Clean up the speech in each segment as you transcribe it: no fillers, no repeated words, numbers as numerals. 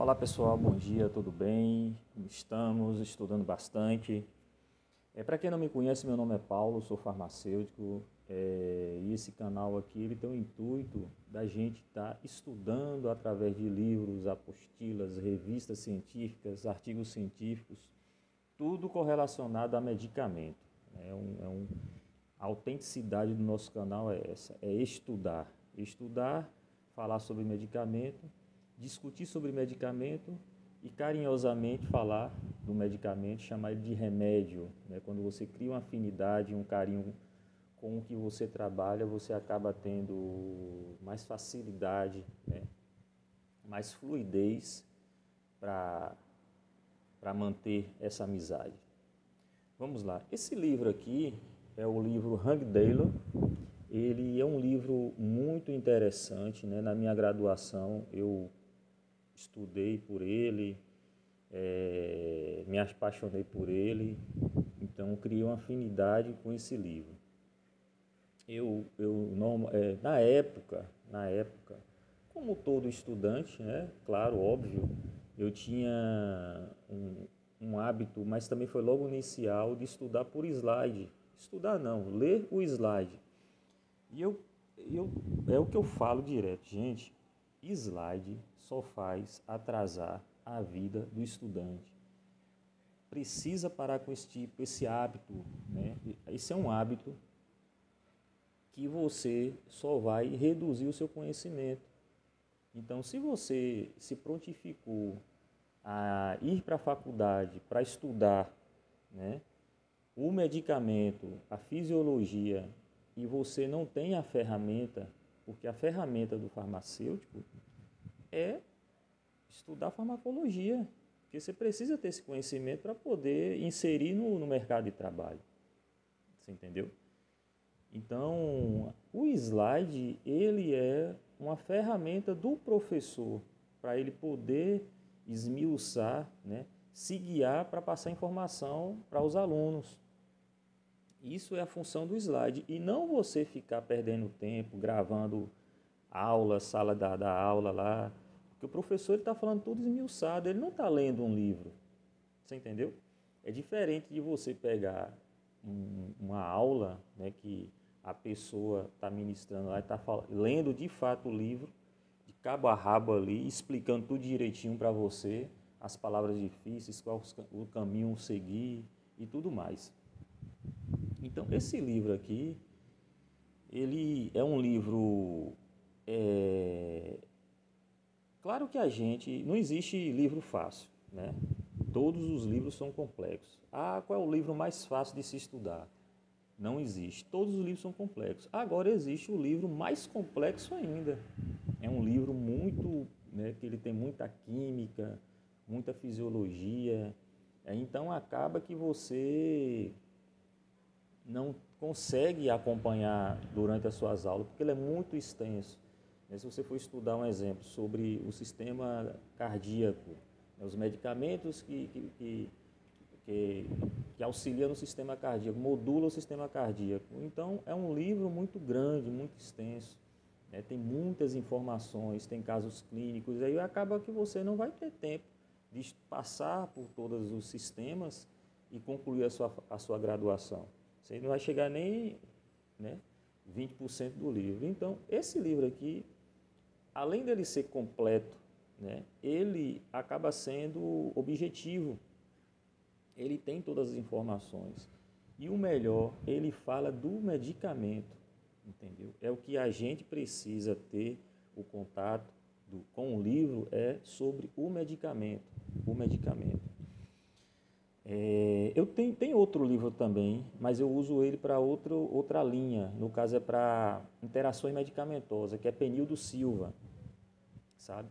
Olá pessoal, bom dia, tudo bem? Estamos estudando bastante. Para quem não me conhece, meu nome é Paulo, sou farmacêutico e esse canal aqui ele tem o intuito da gente estar estudando através de livros, apostilas, revistas científicas, artigos científicos, tudo correlacionado a medicamento. A autenticidade do nosso canal é essa, é estudar, falar sobre medicamento, discutir sobre medicamento e carinhosamente falar do medicamento, chamar ele de remédio. Quando você cria uma afinidade, um carinho com o que você trabalha, você acaba tendo mais facilidade, mais fluidez para manter essa amizade. Vamos lá. Esse livro aqui é o livro Hang Taylor. Ele é um livro muito interessante, Na minha graduação eu estudei por ele, me apaixonei por ele, então criei uma afinidade com esse livro. Na época, como todo estudante, claro, óbvio, eu tinha um hábito, mas também foi logo inicial, de estudar por slide. Estudar não, ler o slide. E é o que eu falo direto, gente, slide só faz atrasar a vida do estudante. Precisa parar com esse hábito, Esse é um hábito que você só vai reduzir o seu conhecimento. Então, se você se prontificou a ir para a faculdade para estudar, o medicamento, a fisiologia, e você não tem a ferramenta, porque a ferramenta do farmacêutico é estudar farmacologia, porque você precisa ter esse conhecimento para poder inserir no mercado de trabalho. Você entendeu? Então, o slide, ele é uma ferramenta do professor para ele poder esmiuçar, se guiar para passar informação para os alunos. Isso é a função do slide, e não você ficar perdendo tempo gravando aula, sala da aula lá, porque o professor está falando tudo esmiuçado, ele não está lendo um livro, você entendeu? É diferente de você pegar uma aula, que a pessoa está ministrando lá e está lendo de fato o livro, de cabo a rabo ali, explicando tudo direitinho para você, as palavras difíceis, qual o caminho seguir e tudo mais. Então, esse livro aqui, ele é um livro... Claro que não existe livro fácil, Todos os livros são complexos. Qual é o livro mais fácil de se estudar? Não existe. Todos os livros são complexos. Agora existe o livro mais complexo ainda. É um livro muito, que ele tem muita química, muita fisiologia. Então acaba que você não consegue acompanhar durante as suas aulas, porque ele é muito extenso. Se você for estudar um exemplo sobre o sistema cardíaco, os medicamentos que auxiliam no sistema cardíaco, modulam o sistema cardíaco. Então, é um livro muito grande, muito extenso, tem muitas informações, tem casos clínicos, aí acaba que você não vai ter tempo de passar por todos os sistemas e concluir a sua graduação. Você não vai chegar nem 20% do livro. Então, esse livro aqui, além dele ser completo, ele acaba sendo objetivo. Ele tem todas as informações. E o melhor, ele fala do medicamento, entendeu? É o que a gente precisa ter o contato com o livro, é sobre o medicamento. O medicamento. Eu tenho outro livro também, mas eu uso ele para outra linha. No caso é para interações medicamentosas, que é Penildo Silva, sabe?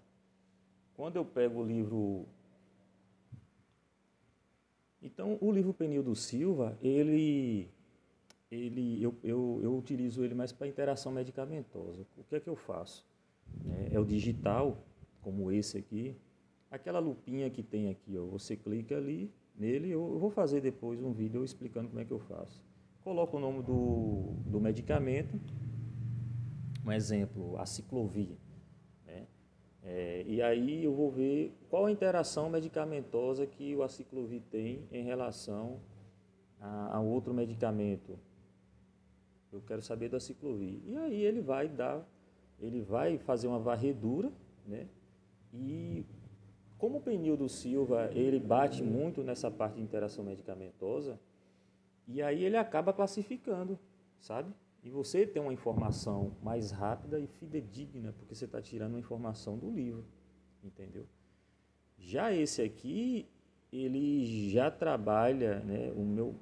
Quando eu pego o livro... Então, o livro Penildo Silva, eu utilizo ele mais para interação medicamentosa. O que é que eu faço? É o digital, como esse aqui. Aquela lupinha que tem aqui, você clica ali nele, eu vou fazer depois um vídeo explicando como é que eu faço. Coloco o nome do medicamento, um exemplo, a ciclovir, E aí eu vou ver qual a interação medicamentosa que o aciclovir tem em relação a outro medicamento. Eu quero saber do aciclovir. E aí ele vai fazer uma varredura, né? E como o Penildo Silva, ele bate muito nessa parte de interação medicamentosa, e aí ele acaba classificando, sabe? E você tem uma informação mais rápida e fidedigna, porque você está tirando uma informação do livro, entendeu? Já esse aqui, ele já trabalha, né, o meu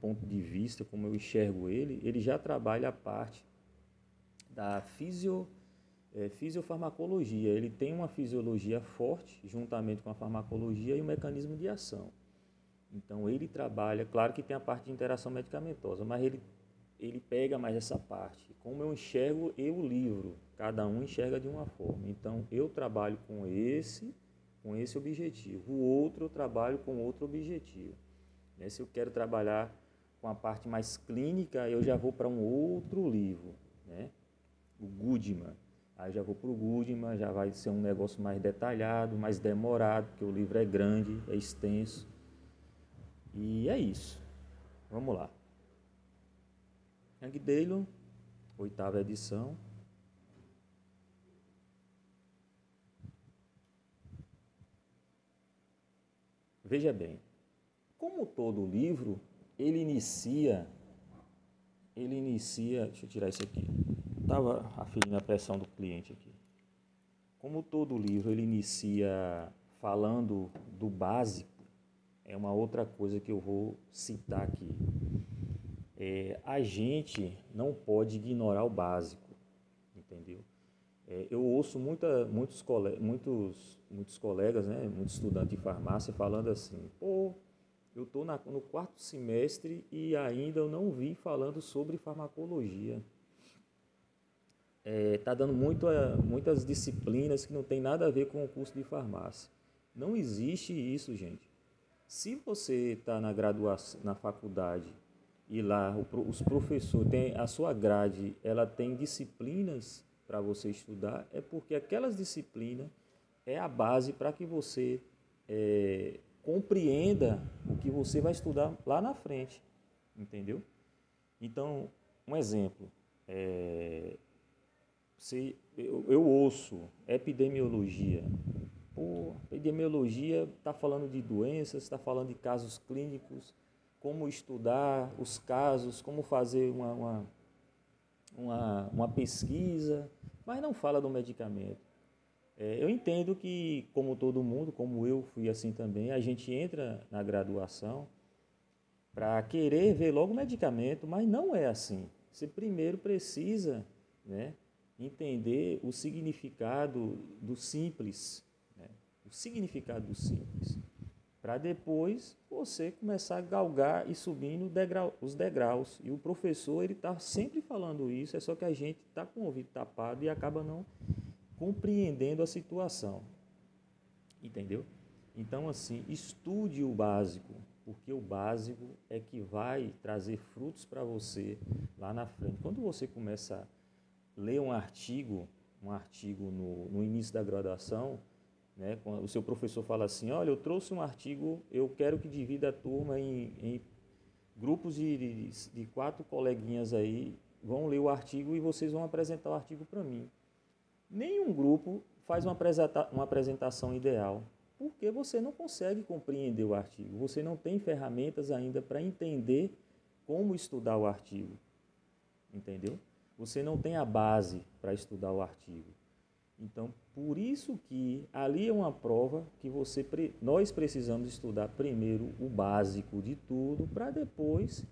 ponto de vista, como eu enxergo ele já trabalha a parte da fisiofarmacologia. Ele tem uma fisiologia forte, juntamente com a farmacologia e o mecanismo de ação. Então ele trabalha, claro que tem a parte de interação medicamentosa, mas ele pega mais essa parte. Como eu enxergo o livro, cada um enxerga de uma forma. Então eu trabalho com esse objetivo. O outro eu trabalho com outro objetivo. Se eu quero trabalhar com a parte mais clínica, eu já vou para um outro livro, né? O Goodman. Aí já vou para o Goodman, já vai ser um negócio mais detalhado, mais demorado, porque o livro é grande, é extenso. E é isso. Vamos lá. Young Daylon, 8ª edição. Veja bem, como todo livro, ele inicia, deixa eu tirar isso aqui, estava aferindo a pressão do cliente aqui. Como todo livro, ele inicia falando do básico, é uma outra coisa que eu vou citar aqui. A gente não pode ignorar o básico, entendeu? Eu ouço muitos colegas, né, muitos estudantes de farmácia falando assim, pô, eu estou no 4º semestre e ainda eu não vi falando sobre farmacologia. Está dando muitas disciplinas que não tem nada a ver com o curso de farmácia. Não existe isso, gente. Se você está na graduação, na faculdade, e lá os professores têm a sua grade, ela tem disciplinas para você estudar, é porque aquelas disciplinas é a base para que você compreenda o que você vai estudar lá na frente, entendeu? Então, um exemplo, eu ouço epidemiologia. Pô, epidemiologia está falando de doenças, está falando de casos clínicos, como estudar os casos, como fazer uma pesquisa, mas não fala do medicamento. Eu entendo que, como todo mundo, como eu fui assim também, a gente entra na graduação para querer ver logo o medicamento, mas não é assim. Você primeiro precisa, né, entender o significado do simples, né, o significado do simples, para depois você começar a galgar e subindo os degraus. E o professor ele está sempre falando isso, é só que a gente está com o ouvido tapado e acaba não compreendendo a situação, entendeu? Então, assim, estude o básico, porque o básico é que vai trazer frutos para você lá na frente. Quando você começa a ler um artigo no início da graduação, né, o seu professor fala assim, olha, eu trouxe um artigo, eu quero que divida a turma em grupos de 4 coleguinhas aí, vão ler o artigo e vocês vão apresentar o artigo para mim. Nenhum grupo faz uma apresentação ideal, porque você não consegue compreender o artigo, você não tem ferramentas ainda para entender como estudar o artigo, entendeu? Você não tem a base para estudar o artigo. Então, por isso que ali é uma prova que nós precisamos estudar primeiro o básico de tudo, para depois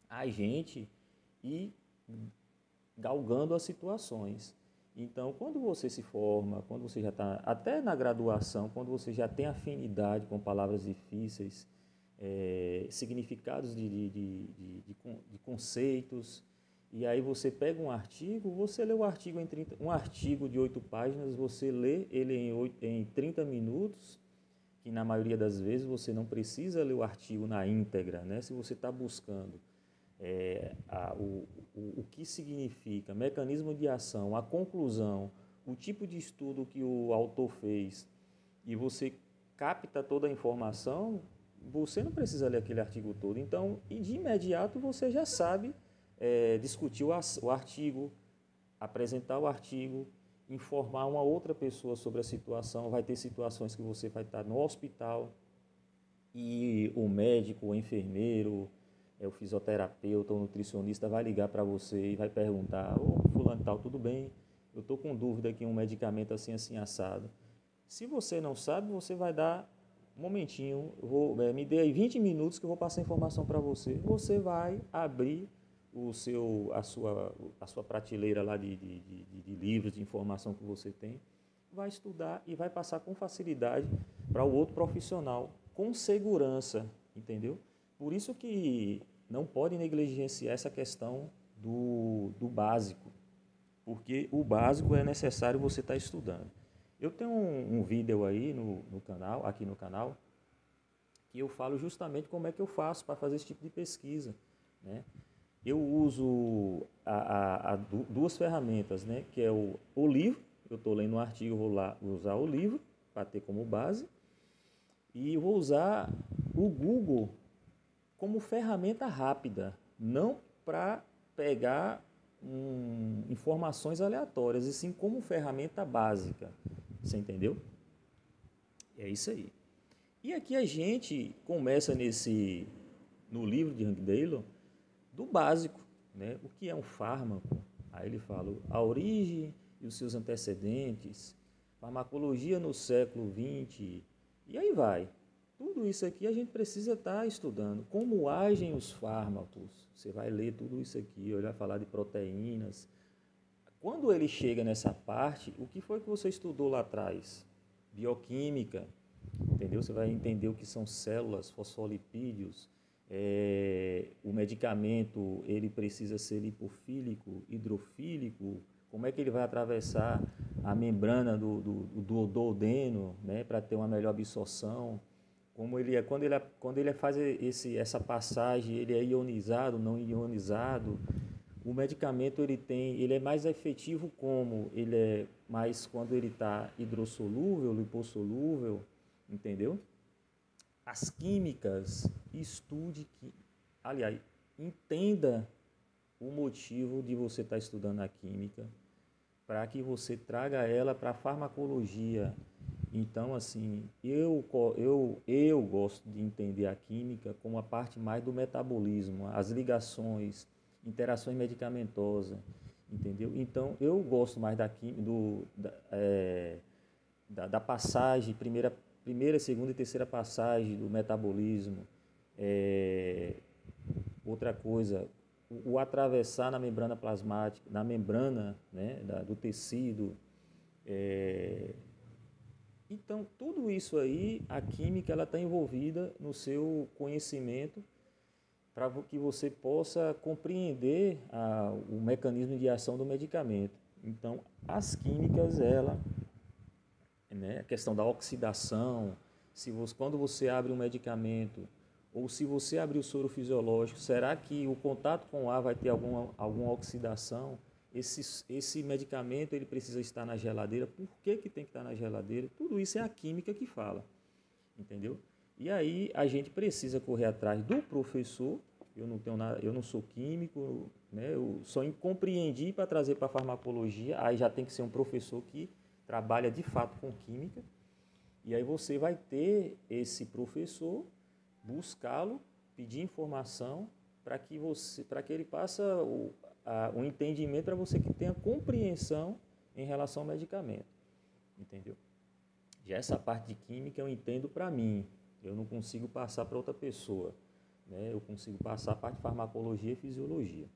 a gente ir galgando as situações. Então, quando você se forma, quando você já está, até na graduação, quando você já tem afinidade com palavras difíceis, significados de conceitos, e aí você pega um artigo, você lê o artigo um artigo de 8 páginas, você lê ele em 30 minutos, que na maioria das vezes você não precisa ler o artigo na íntegra, né? Se você está buscando o que significa, mecanismo de ação, a conclusão, o tipo de estudo que o autor fez e você capta toda a informação, você não precisa ler aquele artigo todo. Então, de imediato, você já sabe discutir o artigo, apresentar o artigo, informar uma outra pessoa sobre a situação. Vai ter situações que você vai estar no hospital e o médico, o enfermeiro, o fisioterapeuta, o nutricionista vai ligar para você e vai perguntar: ô fulano tal, tudo bem? Eu estou com dúvida aqui, um medicamento assim, assim, assado. Se você não sabe, você vai dar um momentinho, me dê aí 20 minutos que eu vou passar a informação para você. Você vai abrir a sua prateleira lá de livros, de informação que você tem, vai estudar e vai passar com facilidade para o outro profissional, com segurança, entendeu? Por isso que não pode negligenciar essa questão do básico, porque o básico é necessário você estar estudando. Eu tenho um vídeo aí no canal, aqui no canal, que eu falo justamente como é que eu faço para fazer esse tipo de pesquisa, né? Eu uso duas ferramentas, né? Que é o livro, eu estou lendo um artigo, vou lá usar o livro para ter como base, e vou usar o Google como ferramenta rápida, não para pegar informações aleatórias, e sim como ferramenta básica. Você entendeu? É isso aí. E aqui a gente começa no livro de Hank Dillon, do básico, né? O que é um fármaco? Aí ele fala a origem e os seus antecedentes, farmacologia no século XX, e aí vai. Tudo isso aqui a gente precisa estar estudando. Como agem os fármacos? Você vai ler tudo isso aqui, ele vai falar de proteínas. Quando ele chega nessa parte, o que foi que você estudou lá atrás? Bioquímica, entendeu? Você vai entender o que são células, fosfolipídios. O medicamento, ele precisa ser lipofílico, hidrofílico. Como é que ele vai atravessar a membrana do duodeno, né, para ter uma melhor absorção? Quando ele faz essa passagem, ele é ionizado, não ionizado. O medicamento ele é mais efetivo ele é mais quando ele está hidrossolúvel, lipossolúvel, entendeu? As químicas, aliás, entenda o motivo de você estar estudando a química, para que você traga ela para a farmacologia. Então, assim, eu gosto de entender a química como a parte mais do metabolismo, as ligações, interações medicamentosas, entendeu? Então, eu gosto mais da passagem, primeira, segunda e terceira passagem do metabolismo. Outra coisa, o atravessar na membrana plasmática, na membrana, né, do tecido. Então, tudo isso aí, a química está envolvida no seu conhecimento para que você possa compreender o mecanismo de ação do medicamento. Então, as químicas, a questão da oxidação, quando você abre um medicamento, ou se você abrir o soro fisiológico, será que o contato com o ar vai ter alguma oxidação? Esse medicamento ele precisa estar na geladeira. Por que tem que estar na geladeira? Tudo isso é a química que fala, entendeu? E aí a gente precisa correr atrás do professor. Eu não sou químico, né? Eu só compreendi para trazer para a farmacologia. Aí já tem que ser um professor que trabalha de fato com química. E aí você vai ter esse professor, buscá-lo, pedir informação para que ele passe um entendimento para você que tenha compreensão em relação ao medicamento, entendeu? Já essa parte de química eu entendo para mim, eu não consigo passar para outra pessoa, né? Eu consigo passar a parte de farmacologia e fisiologia.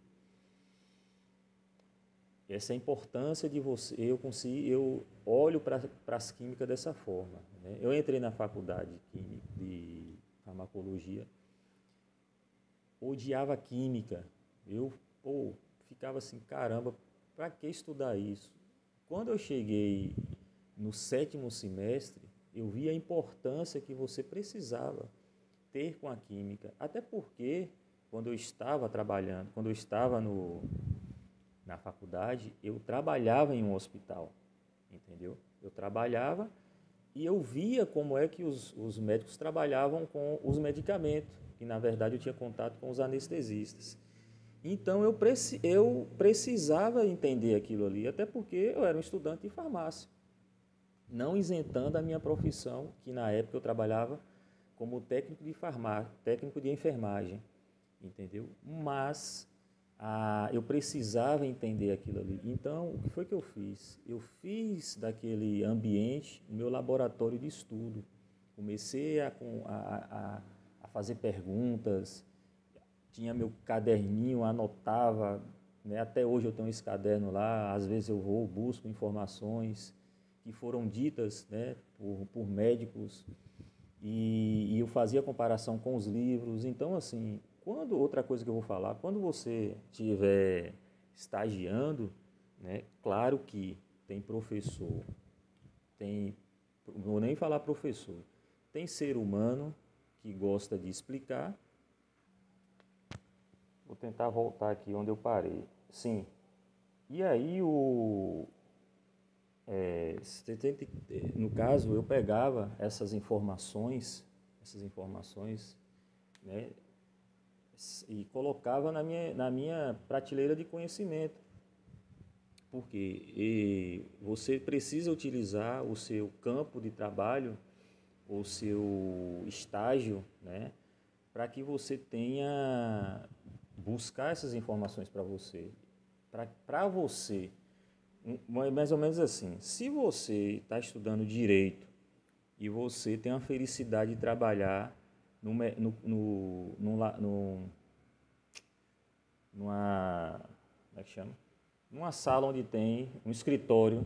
Essa é a importância de você, eu olho para as químicas dessa forma, né? Eu entrei na faculdade de farmacologia, odiava química, ficava assim, caramba, para que estudar isso? Quando eu cheguei no 7º semestre, eu vi a importância que você precisava ter com a química, até porque quando eu estava trabalhando, quando eu estava na faculdade, eu trabalhava em um hospital. entendeu? Eu trabalhava e eu via como é que os médicos trabalhavam com os medicamentos, que na verdade eu tinha contato com os anestesistas. Então eu precisava entender aquilo ali, até porque eu era um estudante de farmácia, não isentando a minha profissão, que na época eu trabalhava como técnico de farmácia, técnico de enfermagem, entendeu? Mas eu precisava entender aquilo ali. Então, o que foi que eu fiz? Eu fiz daquele ambiente o meu laboratório de estudo. Comecei a fazer perguntas, tinha meu caderninho, anotava, né? Até hoje eu tenho esse caderno lá, às vezes eu vou, busco informações que foram ditas, né, por médicos, e eu fazia comparação com os livros. Então, assim, outra coisa que eu vou falar, quando você estiver estagiando, né, claro que tem professor, não vou nem falar professor, tem ser humano que gosta de explicar. Vou tentar voltar aqui onde eu parei. Sim. E aí no caso, eu pegava essas informações, né, e colocava na minha prateleira de conhecimento. Porque você precisa utilizar o seu campo de trabalho, o seu estágio, né, para que você tenha buscar essas informações para você. Para você, mais ou menos assim, se você está estudando direito e você tem a felicidade de trabalhar numa, como é que chama? Numa sala onde tem um escritório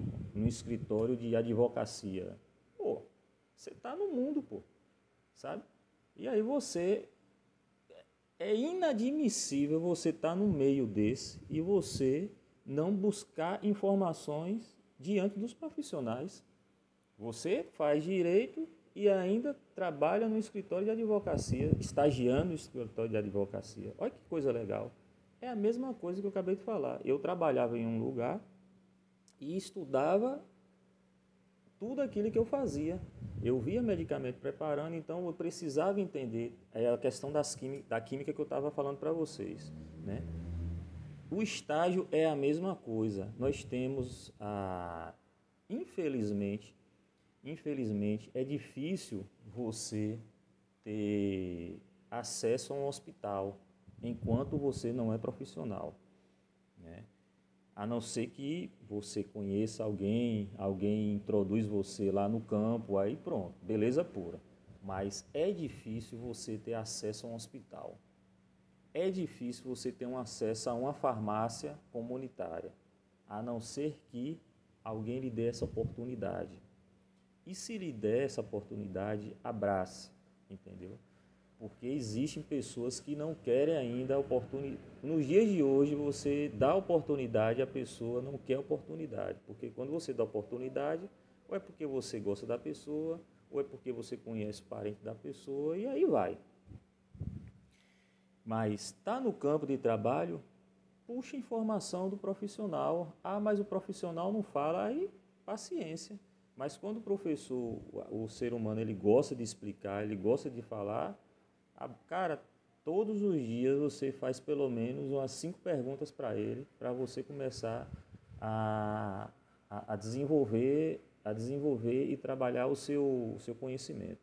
de advocacia. Pô, você está no mundo, pô, sabe? E aí é inadmissível você estar no meio desse e você não buscar informações diante dos profissionais. Você faz direito e ainda trabalha no escritório de advocacia, estagiando no escritório de advocacia. Olha que coisa legal. É a mesma coisa que eu acabei de falar. Eu trabalhava em um lugar e estudava tudo aquilo que eu fazia. Eu via medicamento preparando, então eu precisava entender a questão da química que eu estava falando para vocês, né? O estágio é a mesma coisa. Nós temos, infelizmente, é difícil você ter acesso a um hospital enquanto você não é profissional, né? A não ser que você conheça alguém introduz você lá no campo, aí pronto, beleza pura. Mas é difícil você ter acesso a um hospital. É difícil você ter um acesso a uma farmácia comunitária, a não ser que alguém lhe dê essa oportunidade. E se lhe der essa oportunidade, abrace, entendeu? Porque existem pessoas que não querem ainda a oportunidade. Nos dias de hoje, você dá oportunidade, a pessoa não quer oportunidade. Porque quando você dá oportunidade, ou é porque você gosta da pessoa, ou é porque você conhece o parente da pessoa, e aí vai. Mas está no campo de trabalho, puxa informação do profissional. Ah, mas o profissional não fala, aí paciência. Mas quando o professor, o ser humano, ele gosta de explicar, ele gosta de falar, cara, todos os dias você faz pelo menos umas 5 perguntas para ele, para você começar a desenvolver e trabalhar o seu conhecimento.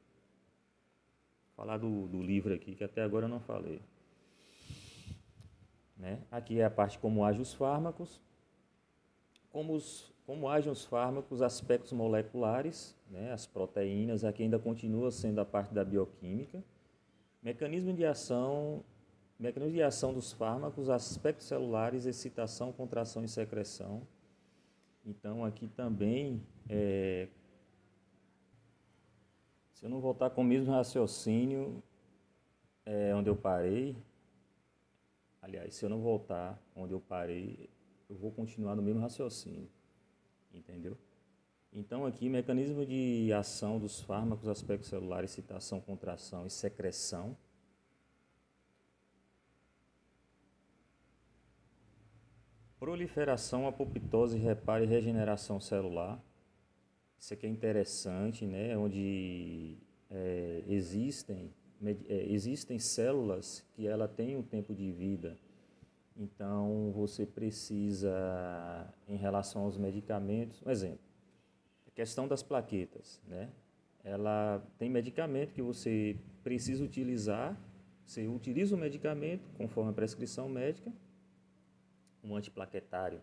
Vou falar do livro aqui, que até agora eu não falei. Né? Aqui é a parte como agem os fármacos, como agem os fármacos, aspectos moleculares, né? As proteínas, aqui ainda continua sendo a parte da bioquímica, mecanismo de ação dos fármacos, aspectos celulares, excitação, contração e secreção. Então aqui também, se eu não voltar com o mesmo raciocínio onde eu parei, aliás, se eu não voltar onde eu parei, eu vou continuar no mesmo raciocínio, entendeu? Então aqui, mecanismo de ação dos fármacos, aspectos celulares, excitação, contração e secreção. Proliferação, apoptose, reparo e regeneração celular. Isso aqui é interessante, né? Onde existem células que ela têm um tempo de vida. Então, você precisa, em relação aos medicamentos, um exemplo, a questão das plaquetas, né? Ela tem medicamento que você precisa utilizar, você utiliza o medicamento conforme a prescrição médica, um antiplaquetário,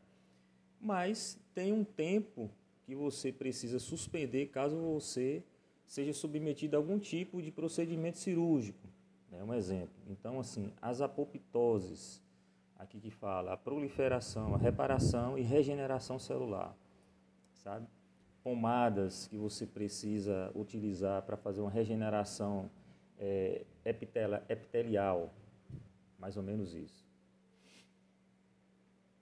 mas tem um tempo que você precisa suspender caso você seja submetido a algum tipo de procedimento cirúrgico, né? Um exemplo. Então, assim, as apoptoses, aqui que fala a proliferação, a reparação e regeneração celular, sabe? Pomadas que você precisa utilizar para fazer uma regeneração epitelial, mais ou menos isso.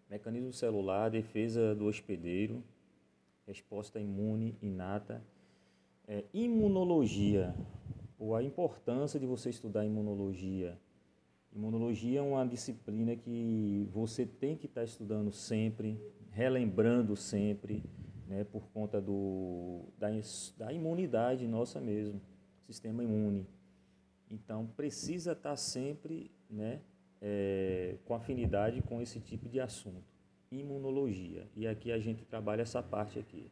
Mecanismo celular, defesa do hospedeiro, resposta imune inata, imunologia, ou a importância de você estudar imunologia. Imunologia é uma disciplina que você tem que estar estudando sempre, relembrando sempre, né, por conta da imunidade nossa mesmo, sistema imune. Então, precisa estar sempre, né, com afinidade com esse tipo de assunto, imunologia. E aqui a gente trabalha essa parte aqui.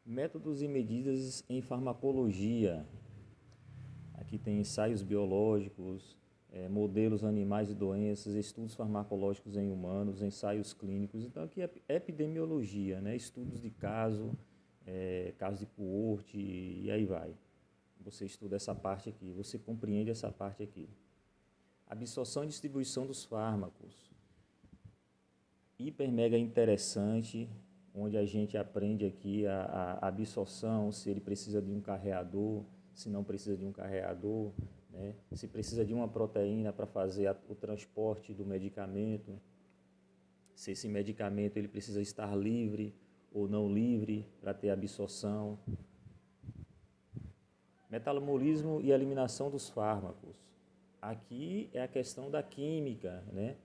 Métodos e medidas em farmacologia. Aqui tem ensaios biológicos, modelos animais de doenças, estudos farmacológicos em humanos, ensaios clínicos. Então, aqui é epidemiologia, né? Estudos de caso, casos de coorte e aí vai. Você estuda essa parte aqui, você compreende essa parte aqui. Absorção e distribuição dos fármacos. Hiper mega interessante, onde a gente aprende aqui a absorção, se ele precisa de um carreador, se não precisa de um carreador, né? Se precisa de uma proteína para fazer o transporte do medicamento, se esse medicamento ele precisa estar livre ou não livre para ter absorção. Metabolismo e eliminação dos fármacos. Aqui é a questão da química, né?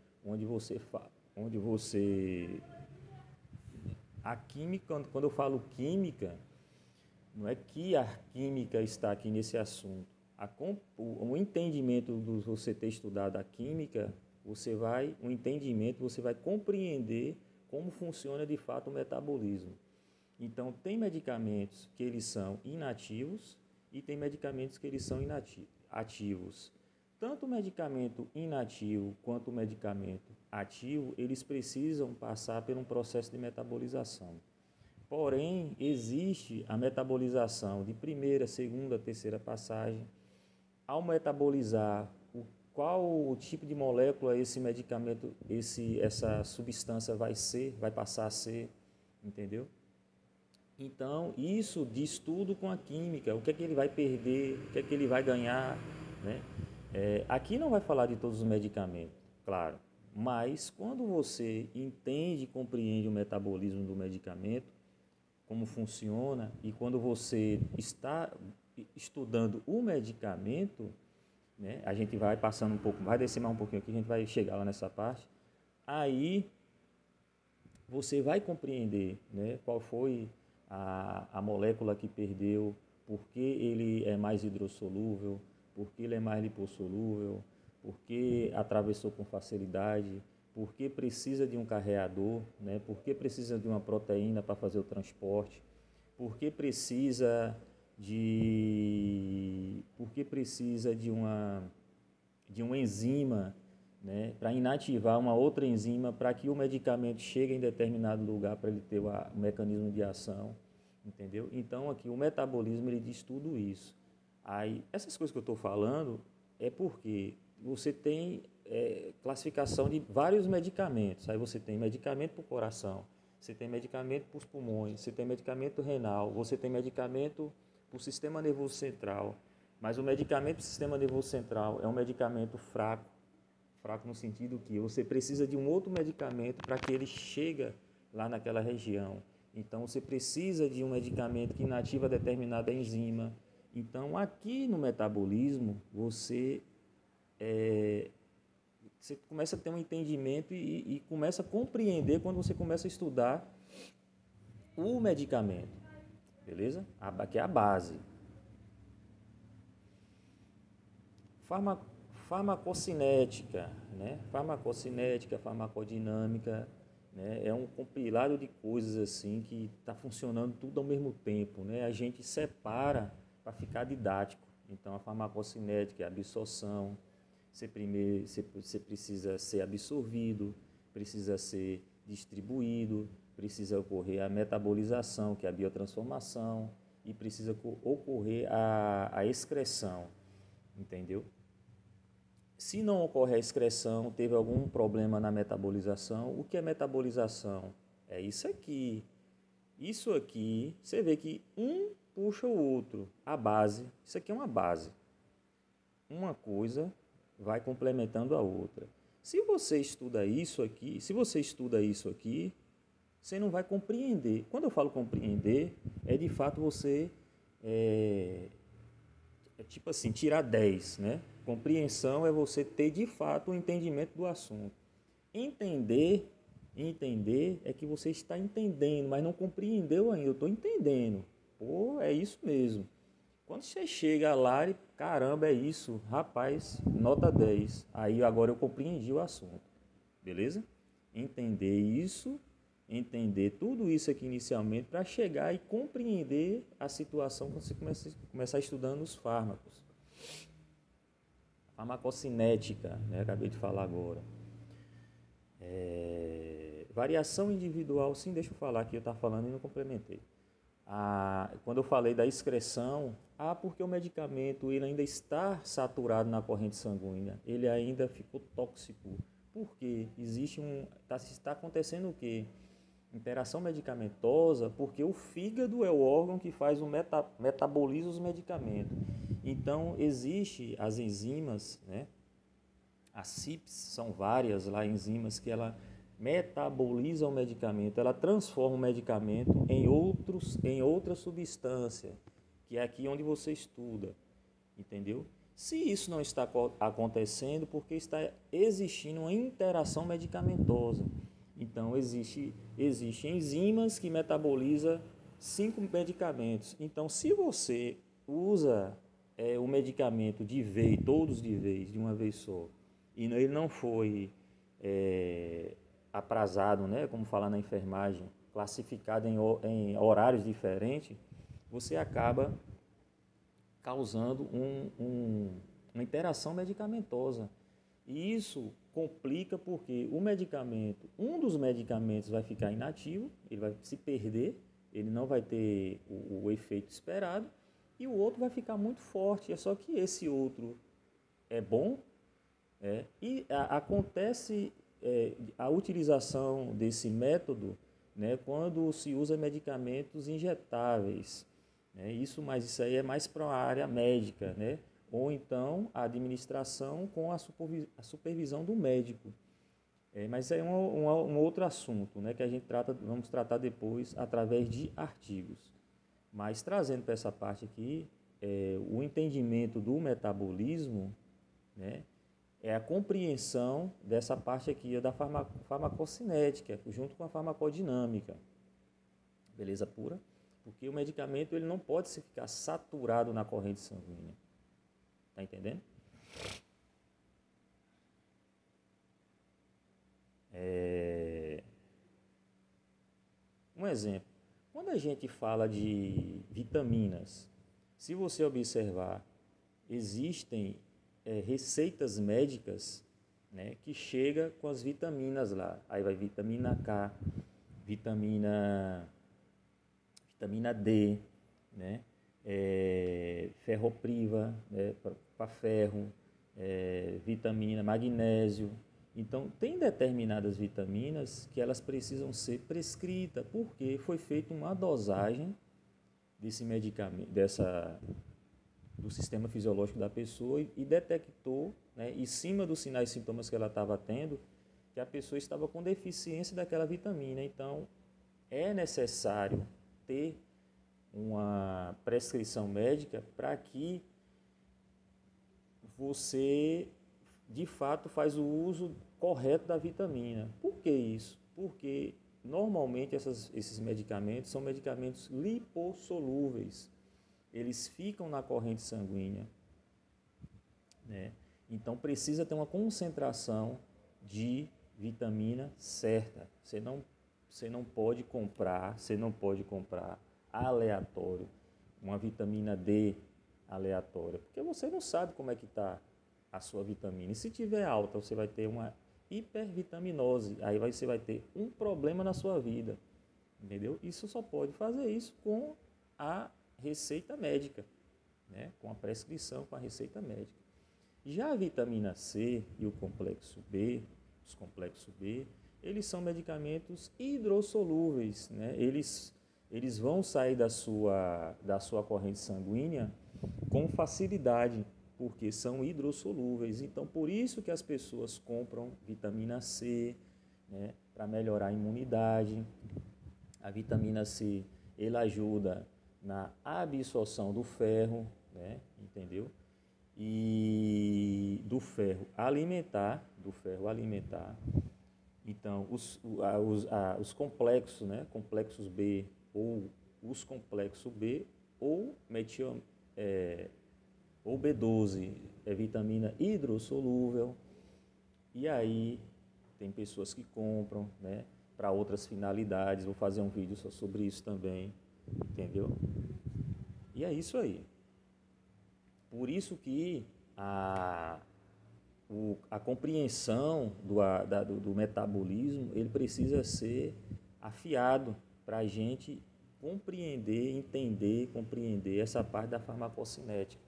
A química, quando eu falo química, não é que a química está aqui nesse assunto. O entendimento de você ter estudado a química, você vai compreender como funciona de fato o metabolismo. Então, tem medicamentos que eles são inativos e tem medicamentos que eles são ativos. Tanto o medicamento inativo quanto o medicamento ativo, eles precisam passar por um processo de metabolização. Porém, existe a metabolização de primeira, segunda, terceira passagem. Ao metabolizar, qual o tipo de molécula esse medicamento, essa substância vai passar a ser, entendeu? Então, isso diz tudo com a química, o que é que ele vai perder, o que é que ele vai ganhar, né? Aqui não vai falar de todos os medicamentos, claro, mas quando você entende e compreende o metabolismo do medicamento, como funciona, e quando você está estudando o medicamento, né, a gente vai passando um pouco, vai descer mais um pouquinho aqui, a gente vai chegar lá nessa parte, aí você vai compreender, né, qual foi a molécula que perdeu, por que ele é mais hidrossolúvel, por que ele é mais lipossolúvel, por que atravessou com facilidade, por que precisa de um carreador, né, por que precisa de uma proteína para fazer o transporte, por que precisa de uma enzima, né, para inativar uma outra enzima para que o medicamento chegue em determinado lugar para ele ter o mecanismo de ação, entendeu? Então aqui o metabolismo ele diz tudo isso. Aí essas coisas que eu estou falando é porque você tem classificação de vários medicamentos. Aí você tem medicamento para o coração, você tem medicamento para os pulmões, você tem medicamento renal, você tem medicamento para o sistema nervoso central. Mas o medicamento para o sistema nervoso central é um medicamento fraco no sentido que você precisa de um outro medicamento para que ele chegue lá naquela região. Então, você precisa de um medicamento que inativa determinada enzima. Então, aqui no metabolismo, você começa a ter um entendimento e começa a compreender quando você começa a estudar o medicamento, beleza? Aqui é a base. Farmacocinética, né? Farmacocinética, farmacodinâmica, né? É um compilado de coisas assim que está funcionando tudo ao mesmo tempo, né? A gente separa para ficar didático. Então, a farmacocinética é a absorção, você precisa ser absorvido, precisa ser distribuído, precisa ocorrer a metabolização, que é a biotransformação, e precisa ocorrer a excreção, entendeu? Se não ocorre a excreção, teve algum problema na metabolização, o que é metabolização? É isso aqui. Isso aqui, você vê que um puxa o outro. A base, isso aqui é uma base. Uma coisa vai complementando a outra. Se você estuda isso aqui, você não vai compreender. Quando eu falo compreender, é de fato você tipo assim, tirar 10, né? Compreensão é você ter de fato o entendimento do assunto. Entender é que você está entendendo, mas não compreendeu ainda. Eu estou entendendo. Pô, é isso mesmo. Quando você chega lá e, caramba, é isso, rapaz, nota 10. Aí agora eu compreendi o assunto. Beleza? Entender isso, entender tudo isso aqui inicialmente para chegar e compreender a situação quando você começar estudando os fármacos. Farmacocinética, né? Acabei de falar agora. Variação individual, sim, deixa eu falar aqui, eu estava falando e não complementei. Quando eu falei da excreção, porque o medicamento ele ainda está saturado na corrente sanguínea, ele ainda ficou tóxico. Porque está acontecendo o quê? Interação medicamentosa, porque o fígado é o órgão que faz metaboliza os medicamentos. Então, existe as enzimas, né? As CYPs são várias lá enzimas que ela metaboliza o medicamento, ela transforma o medicamento em outra substância, que é aqui onde você estuda, entendeu? Se isso não está acontecendo, porque está existindo uma interação medicamentosa. Então, existem enzimas que metabolizam 5 medicamentos. Então, se você usa o medicamento de vez, todos de vez, de uma vez só, e ele não foi aprazado, né, como falar na enfermagem, classificado em horários diferentes, você acaba causando uma interação medicamentosa. E isso complica porque um dos medicamentos vai ficar inativo, ele vai se perder, ele não vai ter o efeito esperado, e o outro vai ficar muito forte. É só que esse outro é bom, e acontece a utilização desse método, né, quando se usa medicamentos injetáveis. Mas isso aí é mais para a área médica, né? Ou então a administração com a supervisão do médico. Mas é um outro assunto, né, que vamos tratar depois através de artigos. Mas trazendo para essa parte aqui, o entendimento do metabolismo, né, é a compreensão dessa parte aqui da farmacocinética, junto com a farmacodinâmica. Beleza pura? Porque o medicamento ele não pode ficar saturado na corrente sanguínea. Tá entendendo? Um exemplo. Quando a gente fala de vitaminas, se você observar, existem receitas médicas, né, que chega com as vitaminas lá. Aí vai vitamina K, vitamina D, né? Ferropriva, né, para ferro, vitamina, magnésio. Então, tem determinadas vitaminas que elas precisam ser prescritas, porque foi feita uma dosagem desse medicamento, do sistema fisiológico da pessoa e detectou, né, em cima dos sinais e sintomas que ela estava tendo, que a pessoa estava com deficiência daquela vitamina. Então, é necessário ter uma prescrição médica para que você, de fato, faz o uso correto da vitamina. Por que isso? Porque normalmente esses medicamentos são medicamentos lipossolúveis. Eles ficam na corrente sanguínea, né? Então precisa ter uma concentração de vitamina certa. Você não pode comprar aleatório, uma vitamina D aleatória, porque você não sabe como é que está a sua vitamina. E se tiver alta, você vai ter uma hipervitaminose, aí você vai ter um problema na sua vida, entendeu? Isso só pode fazer isso com a receita médica, né? Com a prescrição, com a receita médica. Já a vitamina C e o complexo B, os complexos B, eles são medicamentos hidrossolúveis, né? Eles vão sair da sua corrente sanguínea com facilidade, porque são hidrossolúveis. Então, por isso que as pessoas compram vitamina C, né, para melhorar a imunidade. A vitamina C, ela ajuda na absorção do ferro, né, entendeu? E do ferro alimentar. Então, os complexos, né, complexos B ou os complexos B ou ou B12 é vitamina hidrossolúvel. E aí tem pessoas que compram, né, para outras finalidades. Vou fazer um vídeo só sobre isso também, entendeu? E é isso aí. Por isso que a compreensão do metabolismo, ele precisa ser afiado para a gente compreender essa parte da farmacocinética,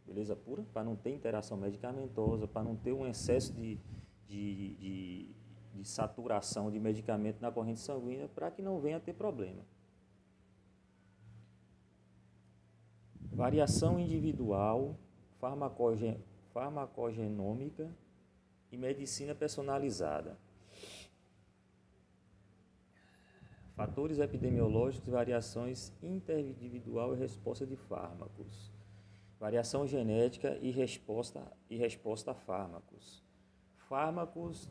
beleza pura? Para não ter interação medicamentosa, para não ter um excesso de saturação de medicamento na corrente sanguínea, para que não venha a ter problema. Variação individual, farmacogenômica e medicina personalizada. Fatores epidemiológicos e variações interindividual e resposta de fármacos. Variação genética e resposta a fármacos. Fármacos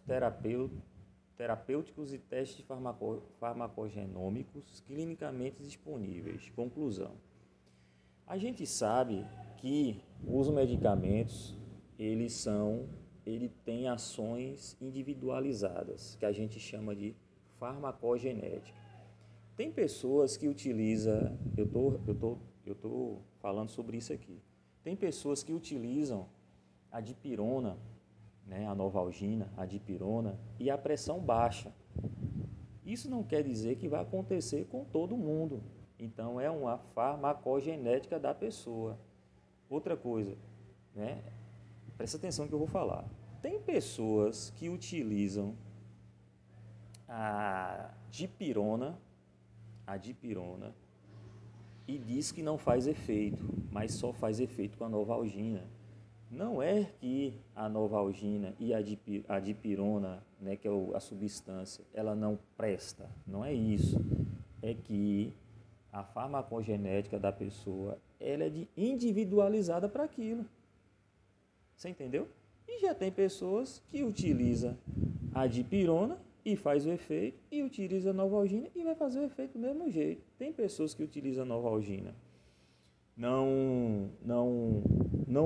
terapêuticos e testes farmacogenômicos clinicamente disponíveis. Conclusão. A gente sabe que os medicamentos, ele tem ações individualizadas, que a gente chama de farmacogenética. Tem pessoas que utilizam, eu tô falando sobre isso aqui. Tem pessoas que utilizam a dipirona, né, a novalgina, a dipirona, e a pressão baixa. Isso não quer dizer que vai acontecer com todo mundo. Então, é uma farmacogenética da pessoa. Outra coisa, né? Presta atenção no que eu vou falar. Tem pessoas que utilizam a dipirona e diz que não faz efeito, mas só faz efeito com a novalgina. Não é que a novalgina e a dipirona, né, que é a substância, ela não presta. Não é isso. É que a farmacogenética da pessoa, ela é individualizada para aquilo. Você entendeu? E já tem pessoas que utilizam a dipirona e faz o efeito, e utiliza a novalgina e vai fazer o efeito do mesmo jeito. Tem pessoas que utilizam a novalgina, não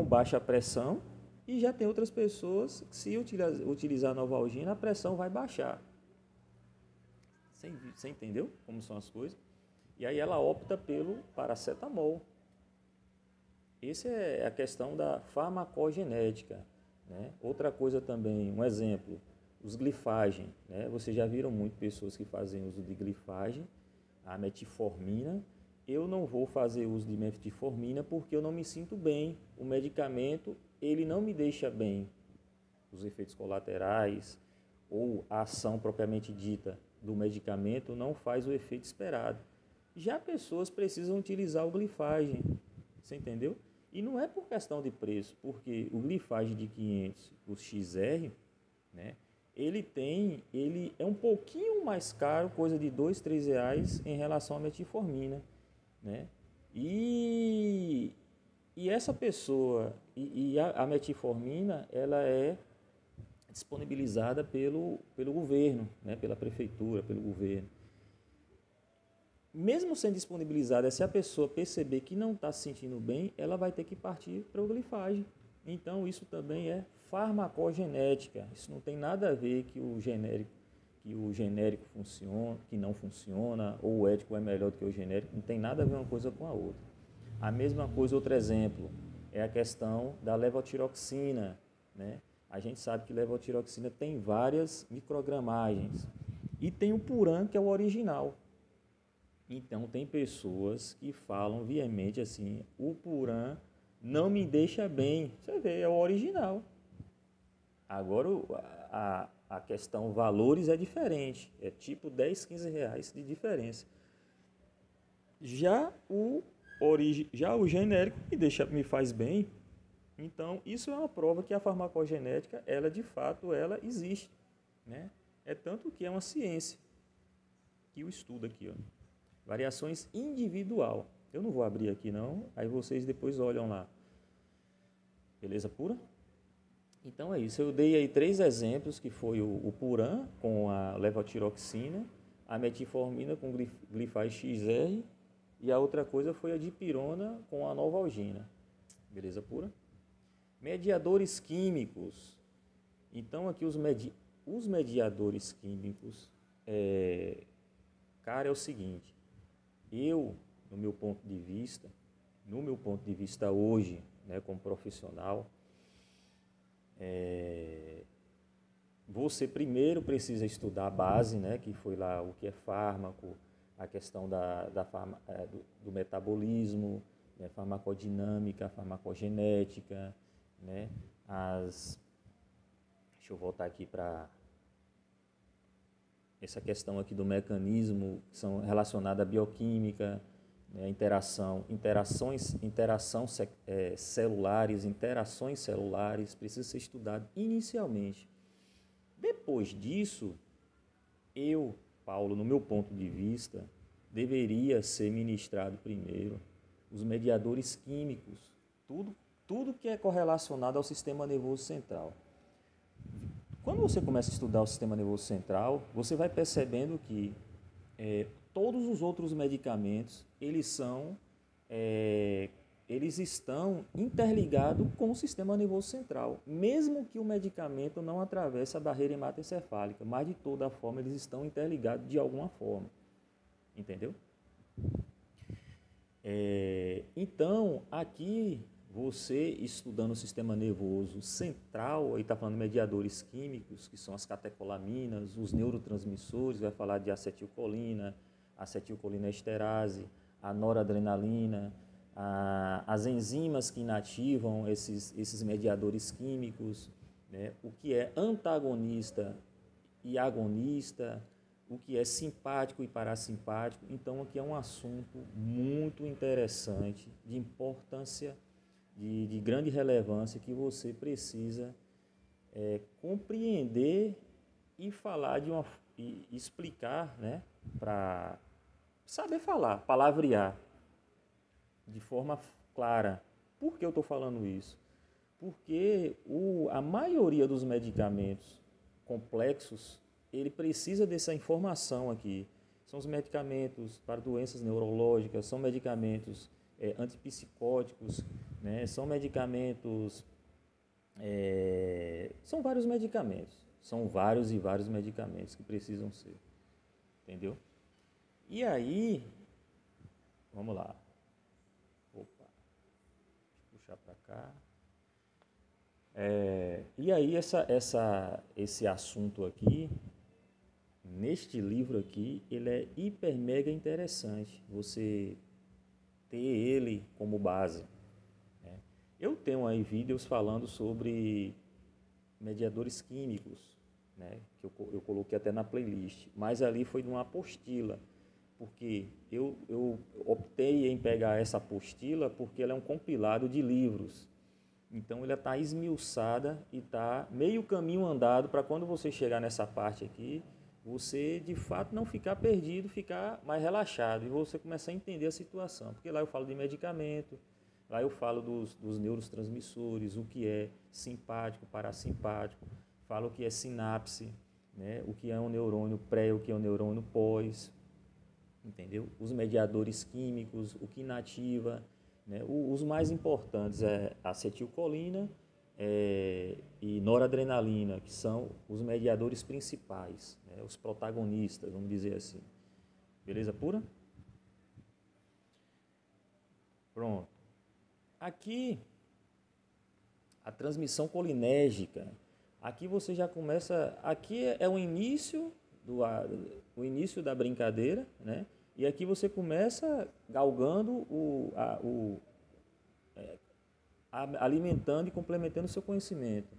baixa a pressão, e já tem outras pessoas que, se utilizar a novalgina, a pressão vai baixar. Você entendeu como são as coisas? E aí ela opta pelo paracetamol. Essa é a questão da farmacogenética, né? Outra coisa também, um exemplo, os glifagem, né? Vocês já viram muito pessoas que fazem uso de glifagem, a metformina. Eu não vou fazer uso de metformina porque eu não me sinto bem. O medicamento, ele não me deixa bem. Os efeitos colaterais ou a ação propriamente dita do medicamento não faz o efeito esperado. Já pessoas precisam utilizar o glifagem, você entendeu? E não é por questão de preço, porque o glifagem de 500, o XR, né, ele é um pouquinho mais caro, coisa de R$ 2, R$ 3 em relação à metformina, né? E essa pessoa, a metformina, ela é disponibilizada pelo governo, né, pela prefeitura, pelo governo. mesmo sendo disponibilizada, se a pessoa perceber que não está se sentindo bem, ela vai ter que partir para a glifagem. Então, isso também é farmacogenética. Isso não tem nada a ver que o genérico funciona, que não funciona, ou o ético é melhor do que o genérico. Não tem nada a ver uma coisa com a outra. A mesma coisa, outro exemplo, é a questão da levotiroxina, né? A gente sabe que levotiroxina tem várias microgramagens. E tem o Puran, que é o original. Então, tem pessoas que falam veemente assim, o Puran não me deixa bem. Você vê, é o original. Agora, a questão valores é diferente. É tipo 10, 15 reais de diferença. Já o genérico me faz bem. Então, isso é uma prova que a farmacogenética, ela de fato, ela existe, né? É tanto que é uma ciência que o estuda aqui, ó. Variações individual. Eu não vou abrir aqui não, aí vocês depois olham lá. Beleza pura? Então é isso, eu dei aí 3 exemplos, que foi o Puran com a levotiroxina, a metformina com glifaz XR e a outra coisa foi a dipirona com a novalgina. Beleza pura? Mediadores químicos. Então aqui os mediadores químicos, cara, é o seguinte, no meu ponto de vista hoje, né, como profissional, você primeiro precisa estudar a base, né, que foi lá o que é fármaco, a questão do metabolismo, né, farmacodinâmica, farmacogenética, né, deixa eu voltar aqui para essa questão aqui do mecanismo, que são relacionadas à bioquímica, né, interações celulares, precisa ser estudado inicialmente. Depois disso, Paulo, no meu ponto de vista, deveria ser ministrado primeiro os mediadores químicos, tudo que é correlacionado ao sistema nervoso central. Quando você começa a estudar o sistema nervoso central, você vai percebendo que todos os outros medicamentos, eles estão interligados com o sistema nervoso central, mesmo que o medicamento não atravesse a barreira hematoencefálica, mas de toda forma eles estão interligados de alguma forma, entendeu? Então, aqui, você estudando o sistema nervoso central, aí está falando de mediadores químicos, que são as catecolaminas, os neurotransmissores, vai falar de acetilcolina esterase, a noradrenalina, as enzimas que inativam esses mediadores químicos, né? O que é antagonista e agonista, o que é simpático e parasimpático. Então, aqui é um assunto muito interessante, de importância, de grande relevância, que você precisa compreender e falar e explicar, né, para saber falar, palavrear de forma clara. Por que eu estou falando isso? Porque a maioria dos medicamentos complexos, ele precisa dessa informação aqui. São os medicamentos para doenças neurológicas, são medicamentos antipsicóticos, né? São medicamentos, são vários medicamentos, são vários e vários medicamentos que precisam ser, entendeu? E aí, vamos lá, opa, deixa eu puxar para cá. E aí esse assunto aqui, neste livro aqui, ele é hiper mega interessante, você ter ele como base, né? Eu tenho aí vídeos falando sobre mediadores químicos, né, que eu coloquei até na playlist, mas ali foi de uma apostila, porque eu optei em pegar essa apostila porque ela é um compilado de livros. Então, ela está esmiuçada e está meio caminho andado para quando você chegar nessa parte aqui, você de fato não ficar perdido, ficar mais relaxado e você começar a entender a situação. Porque lá eu falo de medicamento, lá eu falo dos neurotransmissores, o que é simpático, parasimpático, falo o que é sinapse, né? O que é um neurônio pré, o que é um neurônio pós. entendeu? Os mediadores químicos, o que inativa, né? Os mais importantes é acetilcolina e noradrenalina, que são os mediadores principais, né? Os protagonistas, vamos dizer assim. Beleza pura? Pronto. Aqui, a transmissão colinérgica. Aqui você já começa... Aqui é o início da brincadeira, né? E aqui você começa galgando alimentando e complementando o seu conhecimento.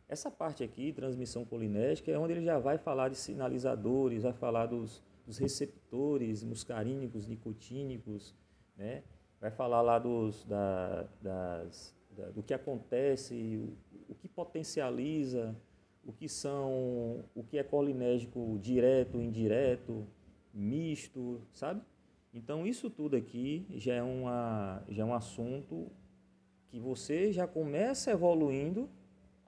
Essa parte aqui, transmissão colinérgica, é onde ele já vai falar de sinalizadores, vai falar dos receptores muscarínicos, nicotínicos, né? Vai falar lá do que acontece, o que potencializa, o que é colinérgico direto, indireto, misto, sabe? Então isso tudo aqui já é um assunto que você já começa evoluindo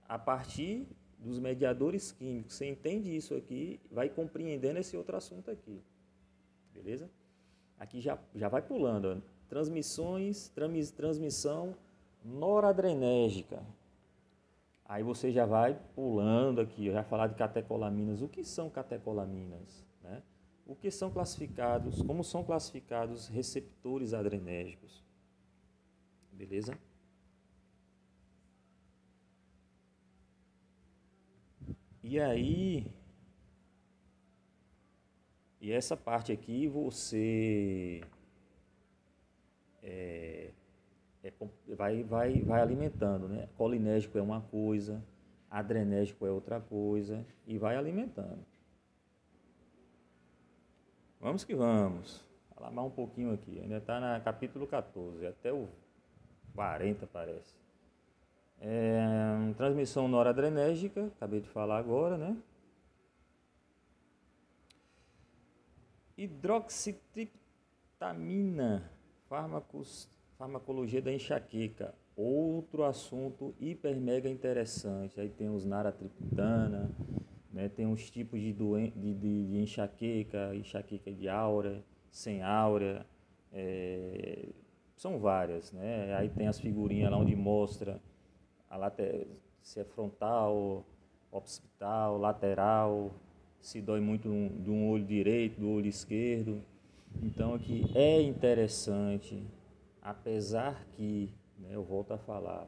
a partir dos mediadores químicos. Você entende isso aqui, vai compreendendo esse outro assunto aqui. Beleza? Aqui já vai pulando, ó. Transmissão noradrenérgica. Aí você já vai pulando aqui, já vai falar de catecolaminas. O que são catecolaminas, né? Como são classificados receptores adrenérgicos. Beleza? E aí, essa parte aqui você vai alimentando, né? Colinérgico é uma coisa, adrenérgico é outra coisa e vai alimentando. Vamos que vamos. Falar mais um pouquinho aqui. Ainda está no capítulo 14, até o 40 parece. Transmissão noradrenérgica, acabei de falar agora, né? Hidroxitriptamina, farmacologia da enxaqueca, outro assunto hiper mega interessante. Aí tem os naratriptana, né? Tem uns tipos de enxaqueca de áurea, sem áurea, são várias, né? Aí tem as figurinhas lá onde mostra se é frontal, occipital, lateral, se dói muito de um olho direito, do olho esquerdo. Então aqui é interessante, apesar que, né, eu volto a falar,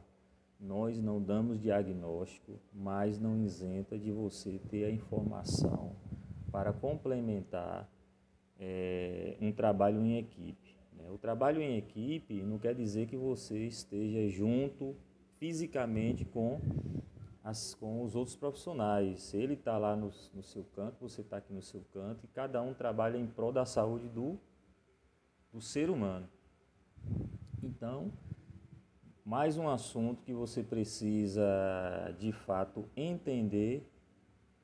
nós não damos diagnóstico, mas não isenta de você ter a informação para complementar um trabalho em equipe. Né? O trabalho em equipe não quer dizer que você esteja junto fisicamente com os outros profissionais. Se ele está lá no seu canto, você está aqui no seu canto, e cada um trabalha em prol da saúde do ser humano. Então, mais um assunto que você precisa, de fato, entender,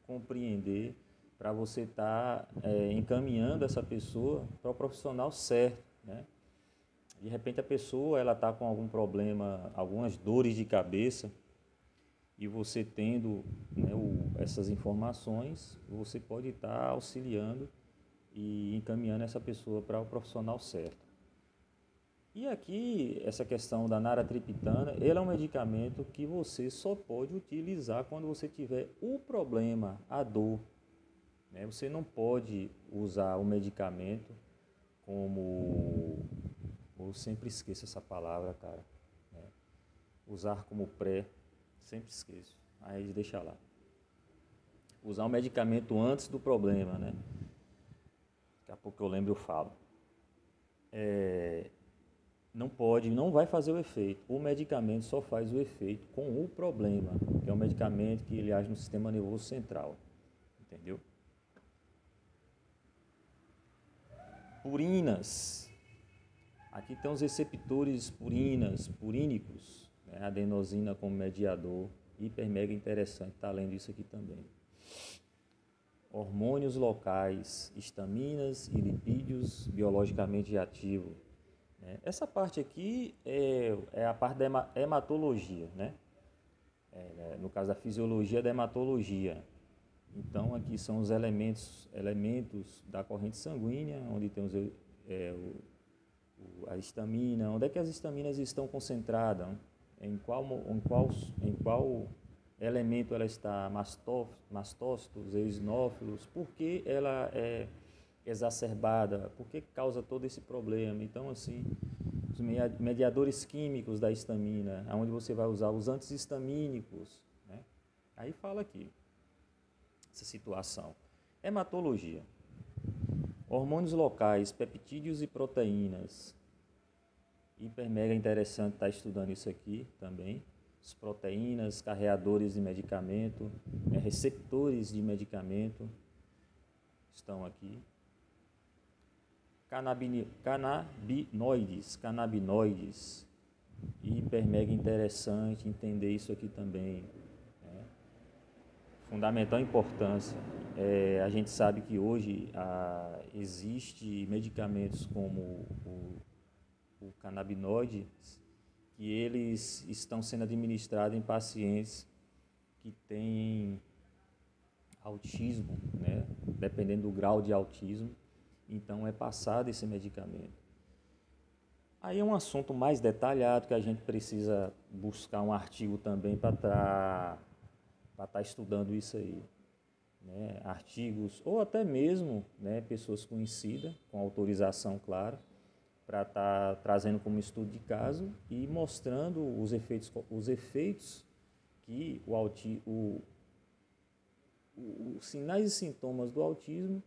compreender, para você estar encaminhando essa pessoa para o profissional certo, né? De repente a pessoa está com algum problema, algumas dores de cabeça, e você tendo, né, essas informações, você pode estar auxiliando e encaminhando essa pessoa para o profissional certo. E aqui, essa questão da naratriptana, ele é um medicamento que você só pode utilizar quando você tiver o problema, a dor, né? Você não pode usar o medicamento como... Eu sempre esqueço essa palavra, cara. Né? Usar como sempre esqueço. Aí deixa lá. Usar o medicamento antes do problema, né? Daqui a pouco eu lembro e eu falo. Não pode, não vai fazer o efeito. O medicamento só faz o efeito com o problema, que é um medicamento que ele age no sistema nervoso central. Entendeu? Purinas. Aqui tem os receptores purínicos, né? Adenosina como mediador, hiper mega interessante, está lendo isso aqui também. Hormônios locais, histaminas e lipídios biologicamente ativos. Essa parte aqui é a parte da hematologia, né? No caso da fisiologia da hematologia. Então, aqui são os elementos da corrente sanguínea, onde tem a histamina, onde é que as estaminas estão concentradas, em qual elemento ela está, mastócitos, eosinófilos, por que ela é exacerbada, por que causa todo esse problema. Então, assim, os mediadores químicos da histamina, onde você vai usar os antihistamínicos, né? Aí fala aqui, essa situação. Hematologia. Hormônios locais, peptídeos e proteínas. Hiper mega interessante estar estudando isso aqui também. As proteínas, carreadores de medicamento, receptores de medicamento estão aqui. Canabinoides. Hiper mega interessante entender isso aqui também. Fundamental importância. A gente sabe que hoje existe medicamentos como o canabinoide, que eles estão sendo administrados em pacientes que têm autismo, né? Dependendo do grau de autismo, então é passado esse medicamento. Aí é um assunto mais detalhado que a gente precisa buscar um artigo também para estar estudando isso aí, né? Artigos ou até mesmo, né, pessoas conhecidas, com autorização, claro, para estar trazendo como estudo de caso e mostrando os efeitos que os sinais e sintomas do autismo,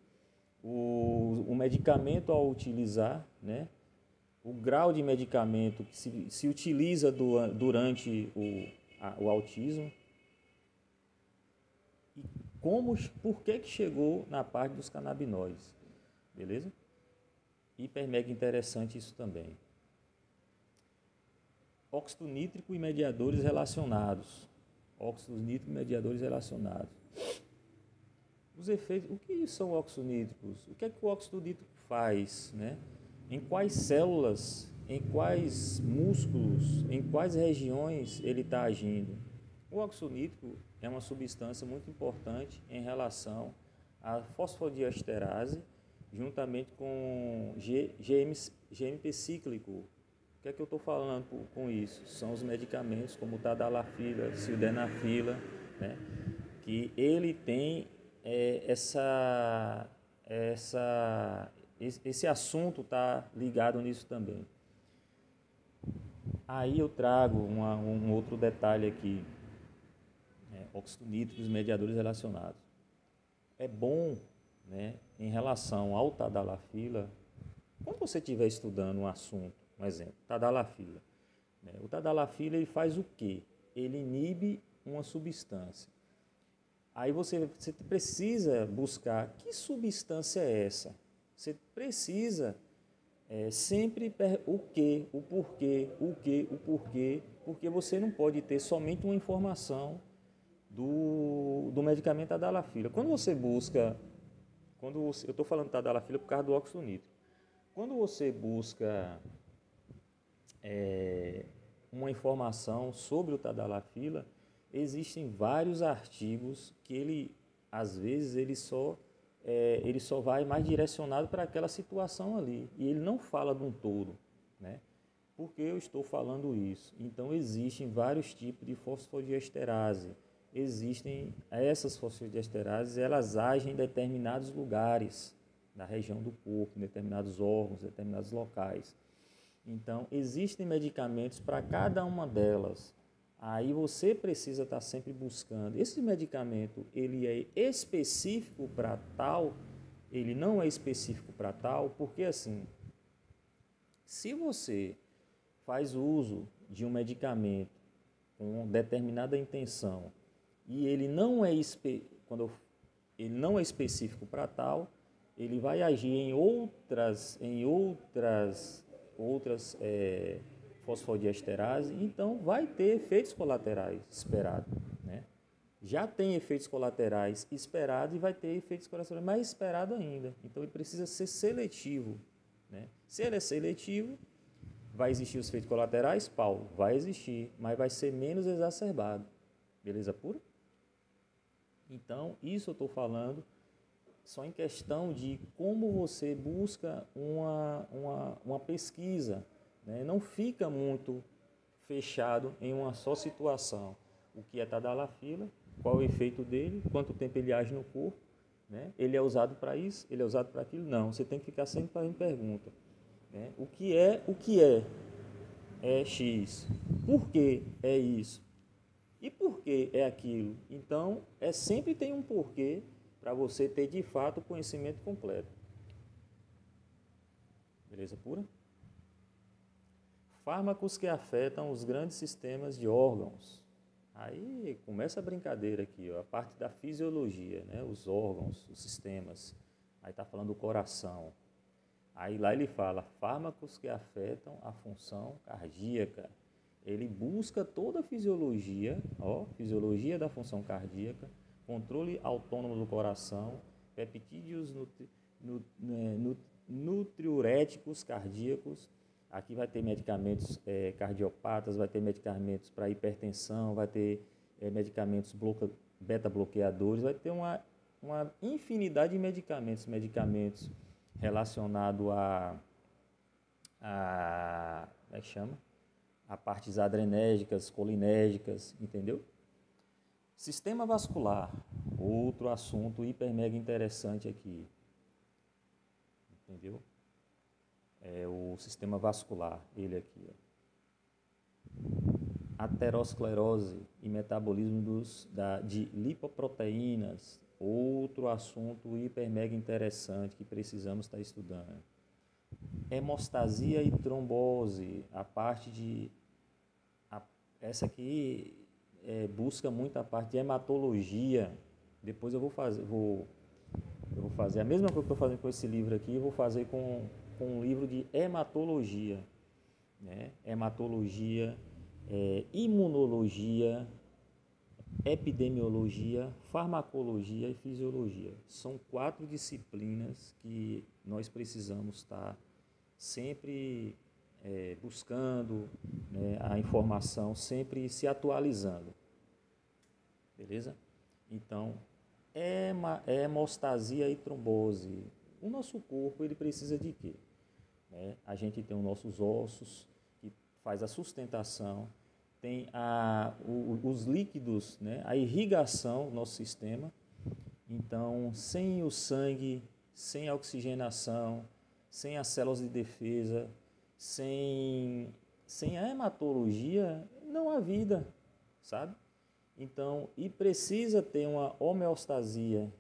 o medicamento ao utilizar, né, o grau de medicamento que se utiliza durante o autismo, e por que chegou na parte dos canabinoides, beleza? Hiper mega interessante isso também. Óxido nítrico e mediadores relacionados. Óxidos nítricos e mediadores relacionados. Os efeitos, o que são óxidos nítricos? O que é que o óxido nítrico faz, né? Em quais células, em quais músculos, em quais regiões ele está agindo? O óxido nítrico é uma substância muito importante em relação à fosfodiesterase, juntamente com GMP cíclico. O que é que eu estou falando com isso? São os medicamentos como o tadalafila, sildenafila, né? Que ele tem esse assunto está ligado nisso também. Aí eu trago um outro detalhe aqui, óxido nítrico e os mediadores relacionados. É bom, né, em relação ao tadalafila, quando você estiver estudando um assunto, um exemplo, tadalafila, né, o tadalafila ele faz o quê? Ele inibe uma substância. Aí você precisa buscar que substância é essa. Você precisa sempre o que, o porquê, o porquê, porque você não pode ter somente uma informação do medicamento tadalafila. Quando você busca, eu estou falando tadalafila por causa do óxido nítrico. Quando você busca uma informação sobre o tadalafila, existem vários artigos que às vezes ele só vai mais direcionado para aquela situação ali e ele não fala de um todo, né? Por que eu estou falando isso? Então existem vários tipos de fosfodiesterase. Existem essas fosfodiesterases, elas agem em determinados lugares da região do corpo, em determinados órgãos, determinados locais. Então existem medicamentos para cada uma delas. Aí você precisa estar sempre buscando. Esse medicamento, ele é específico para tal, ele não é específico para tal, porque assim, se você faz uso de um medicamento com determinada intenção e ele não é específico para tal, ele vai agir em outras fosfodiesterase, então vai ter efeitos colaterais esperados, né? Já tem efeitos colaterais esperados e vai ter efeitos colaterais mais esperados ainda. Então ele precisa ser seletivo, né? Se ele é seletivo, vai existir os efeitos colaterais? Paulo, vai existir, mas vai ser menos exacerbado. Beleza pura? Então, isso eu estou falando só em questão de como você busca uma pesquisa, né? Não fica muito fechado em uma só situação. O que é tadalafila, qual é o efeito dele, quanto tempo ele age no corpo, né? Ele é usado para isso, ele é usado para aquilo? Não, você tem que ficar sempre fazendo pergunta, né? O que é? É X. Por que é isso? E por que é aquilo? Então, sempre tem um porquê para você ter de fato o conhecimento completo. Beleza pura? Fármacos que afetam os grandes sistemas de órgãos. Aí começa a brincadeira aqui, ó, a parte da fisiologia, né? Os órgãos, os sistemas. Aí está falando do coração. Aí lá ele fala fármacos que afetam a função cardíaca. Ele busca toda a fisiologia, ó, fisiologia da função cardíaca, controle autônomo do coração, peptídeos nutriuréticos cardíacos. Aqui vai ter medicamentos cardiopatas, vai ter medicamentos para hipertensão, vai ter medicamentos beta-bloqueadores, vai ter uma infinidade de medicamentos relacionados como é que chama? A partes adrenérgicas, colinérgicas, entendeu? Sistema vascular, outro assunto hiper mega interessante aqui, entendeu? É o sistema vascular, ele aqui, ó. Aterosclerose e metabolismo de lipoproteínas, outro assunto hiper mega interessante que precisamos estar estudando. Hemostasia e trombose, a parte de... essa aqui busca muito a parte de hematologia. Depois eu vou fazer a mesma coisa que eu estou fazendo com esse livro aqui, eu vou fazer com um livro de hematologia, né? Hematologia, imunologia, epidemiologia, farmacologia e fisiologia. São 4 disciplinas que nós precisamos estar sempre buscando, né, a informação, sempre se atualizando. Beleza? Então, hemostasia e trombose. O nosso corpo, ele precisa de quê? A gente tem os nossos ossos, que faz a sustentação, tem os líquidos, né, a irrigação do nosso sistema. Então, sem o sangue, sem a oxigenação, sem as células de defesa, sem a hematologia, não há vida, sabe? Então, e precisa ter uma homeostasia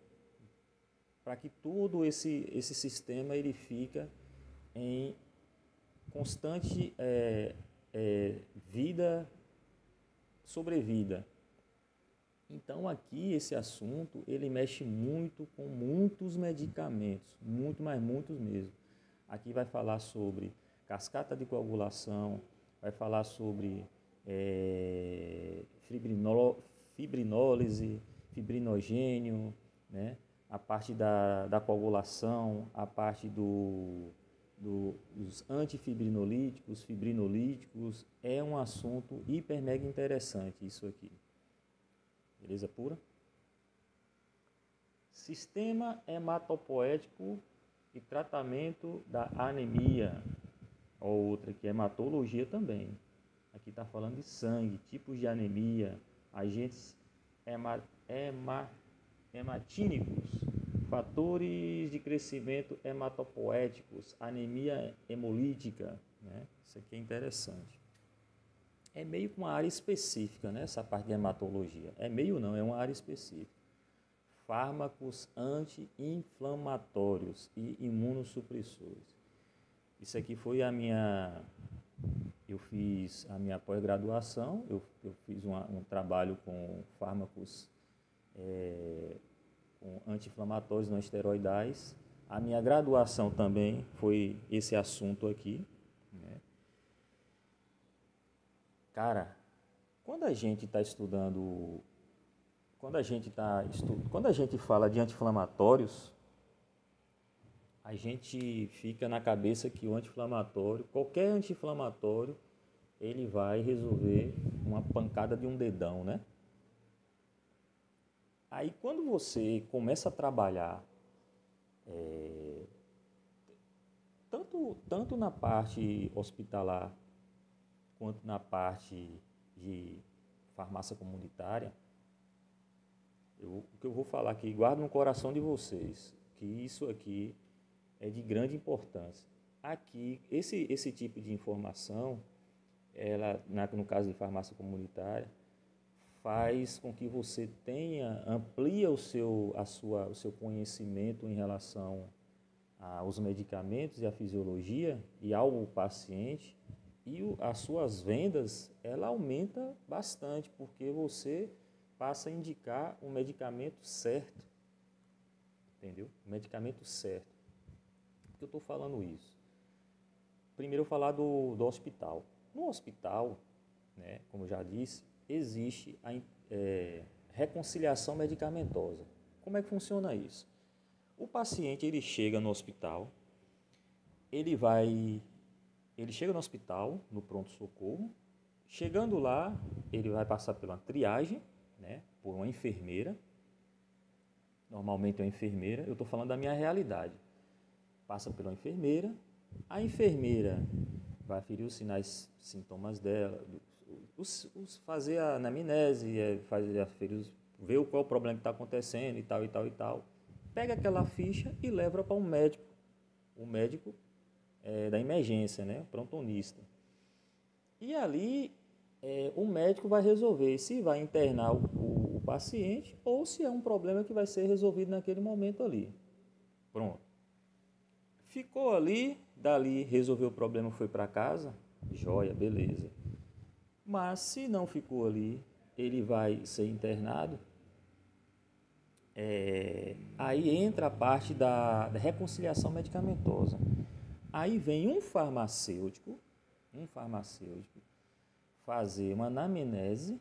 para que todo esse sistema ele fica em constante vida, sobrevida. Então aqui esse assunto ele mexe muito com muitos medicamentos, muito, mas muitos mesmo. Aqui vai falar sobre cascata de coagulação, vai falar sobre fibrinólise, fibrinogênio, né? A parte da coagulação, a parte dos antifibrinolíticos, fibrinolíticos, é um assunto hiper mega interessante isso aqui. Beleza pura? Sistema hematopoético e tratamento da anemia. Outra que é hematologia também. Aqui está falando de sangue, tipos de anemia, agentes hematínicos, fatores de crescimento hematopoéticos, anemia hemolítica, né? Isso aqui é interessante. É meio que uma área específica, né? Essa parte de hematologia. É meio não, é uma área específica. Fármacos anti-inflamatórios e imunossupressores. Isso aqui foi eu fiz a minha pós-graduação, eu fiz um trabalho com fármacos com anti-inflamatórios não esteroidais. A minha graduação também foi esse assunto aqui, né? Cara, quando a gente está estudando, quando a gente fala de anti-inflamatórios, a gente fica na cabeça que o anti-inflamatório, qualquer anti-inflamatório, ele vai resolver uma pancada de um dedão, né? Aí quando você começa a trabalhar, é, tanto na parte hospitalar quanto na parte de farmácia comunitária, o que eu vou falar aqui, guarda no coração de vocês, que isso aqui é de grande importância. Aqui, esse tipo de informação, no caso de farmácia comunitária, faz com que você amplia o seu conhecimento em relação aos medicamentos e à fisiologia e ao paciente, e as suas vendas, ela aumenta bastante, porque você passa a indicar o medicamento certo, entendeu? O medicamento certo. Por que eu estou falando isso? Primeiro eu vou falar do hospital. No hospital, né, como eu já disse, existe a reconciliação medicamentosa. Como é que funciona isso? O paciente, ele chega no hospital, ele chega no hospital, no pronto-socorro. Chegando lá, ele vai passar por uma triagem, né, por uma enfermeira. Normalmente é uma enfermeira, eu estou falando da minha realidade. Passa pela enfermeira, a enfermeira vai aferir os sintomas dela, fazer a anamnese, ver qual o problema que está acontecendo e tal, e tal, e tal. Pega aquela ficha e leva para um médico. O médico da emergência, né? O plantonista. E ali o médico vai resolver se vai internar o paciente ou se é um problema que vai ser resolvido naquele momento ali. Pronto. Ficou ali, dali resolveu o problema, foi para casa, joia, beleza. Mas se não ficou ali, ele vai ser internado. Aí entra a parte da reconciliação medicamentosa. Aí vem um farmacêutico fazer uma anamnese,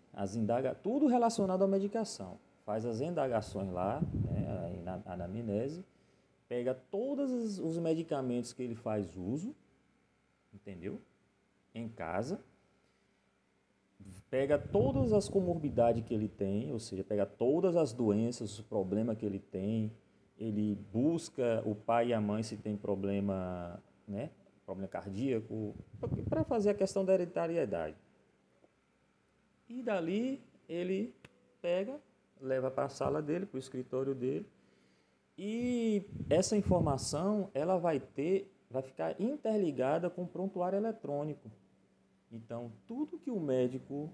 tudo relacionado à medicação. Faz as indagações lá, né, na anamnese, pega todos os medicamentos que ele faz uso, entendeu? Em casa, pega todas as comorbidades que ele tem, ou seja, pega todas as doenças, os problemas que ele tem, ele busca o pai e a mãe se tem problema, né, problema cardíaco, para fazer a questão da hereditariedade. E dali ele pega, leva para a sala dele, para o escritório dele, e essa informação ela vai ficar interligada com o prontuário eletrônico. Então, tudo que o médico,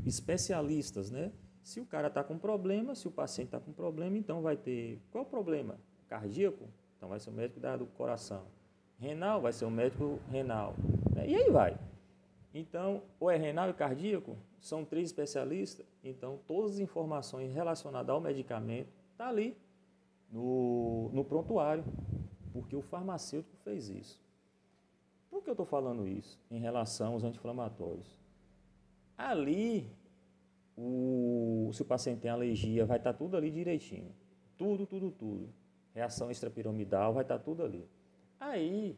especialistas, né? Se o cara está com problema, se o paciente está com problema, então vai ter, qual é o problema? Cardíaco? Então vai ser o médico do coração. Renal? Vai ser o médico renal. E aí vai. Então, ou é renal e cardíaco, são 3 especialistas, então todas as informações relacionadas ao medicamento estão ali no prontuário, porque o farmacêutico fez isso. Por que eu estou falando isso em relação aos anti-inflamatórios? Ali, se o paciente tem alergia, vai estar tudo ali direitinho. Tudo. Reação extrapiramidal, vai estar tudo ali. Aí,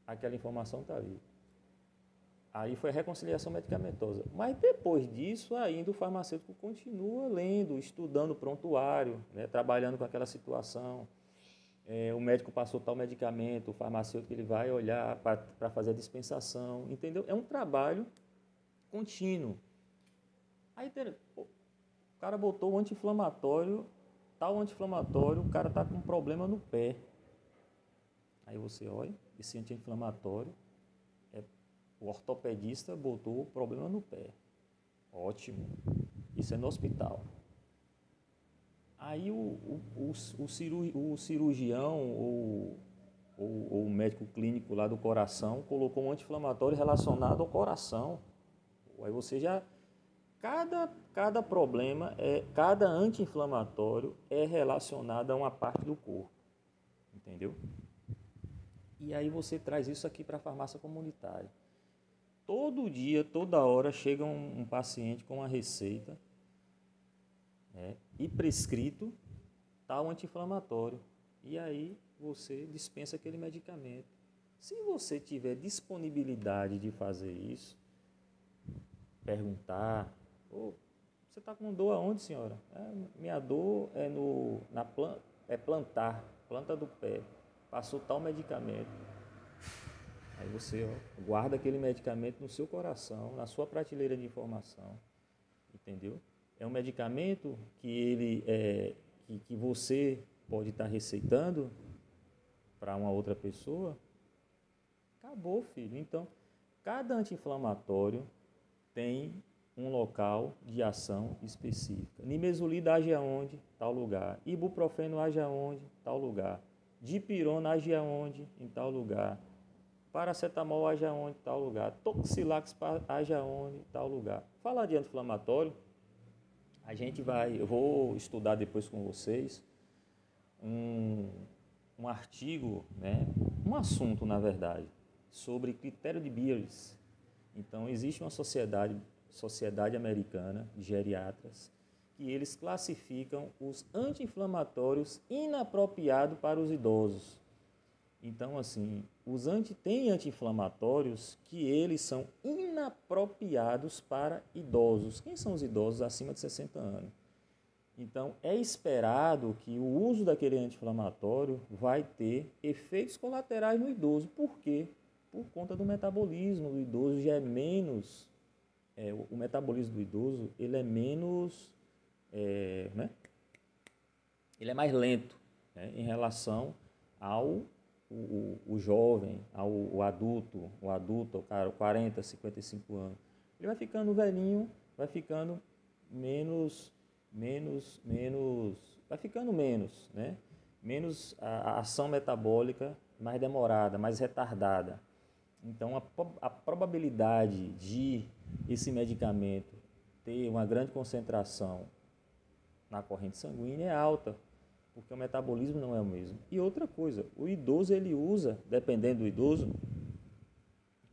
aquela informação está ali. Aí foi a reconciliação medicamentosa. Mas depois disso, ainda o farmacêutico continua lendo, estudando o prontuário, né, trabalhando com aquela situação. O médico passou tal medicamento, o farmacêutico ele vai olhar para fazer a dispensação, entendeu? É um trabalho contínuo. Aí o cara botou o anti-inflamatório, tal anti-inflamatório, o cara está com um problema no pé. Aí você olha, esse anti-inflamatório, o ortopedista botou o problema no pé. Ótimo. Isso é no hospital. Aí o cirurgião ou o médico clínico lá do coração colocou um anti-inflamatório relacionado ao coração. Aí você já... Cada problema, cada anti-inflamatório é relacionado a uma parte do corpo. Entendeu? E aí você traz isso aqui para a farmácia comunitária. Todo dia, toda hora, chega um paciente com uma receita, né, e prescrito tal anti-inflamatório. E aí você dispensa aquele medicamento. Se você tiver disponibilidade de fazer isso, perguntar, Você está com dor aonde, senhora? Minha dor é plantar, planta do pé. Passou tal medicamento. Aí você guarda aquele medicamento no seu coração, na sua prateleira de informação. Entendeu? É um medicamento que você pode estar receitando para uma outra pessoa. Acabou, filho. Então, cada anti-inflamatório tem um local de ação específica. Nimesulida age aonde? Tal lugar. Ibuprofeno age aonde? Tal lugar. Dipirona age aonde? Em tal lugar. Paracetamol age aonde? Tal lugar. Toxilax age aonde? Tal lugar. Falar de anti-inflamatório, eu vou estudar depois com vocês um artigo, né? Um assunto, na verdade, sobre critério de Beers. Então, existe uma sociedade americana de geriatras, que eles classificam os anti-inflamatórios inapropriados para os idosos. Então, assim, tem anti-inflamatórios que eles são inapropriados para idosos. Quem são os idosos acima de 60 anos? Então, é esperado que o uso daquele anti-inflamatório vai ter efeitos colaterais no idoso. Por quê? Por conta do metabolismo do idoso já é menos... o metabolismo do idoso ele é menos... né? Ele é mais lento, né? Em relação ao o jovem, ao adulto, o cara, 40, 55 anos. Ele vai ficando velhinho, vai ficando vai ficando menos, né? Menos a ação metabólica mais demorada, mais retardada. Então, a probabilidade de esse medicamento ter uma grande concentração na corrente sanguínea é alta, porque o metabolismo não é o mesmo. E outra coisa, o idoso ele usa, dependendo do idoso,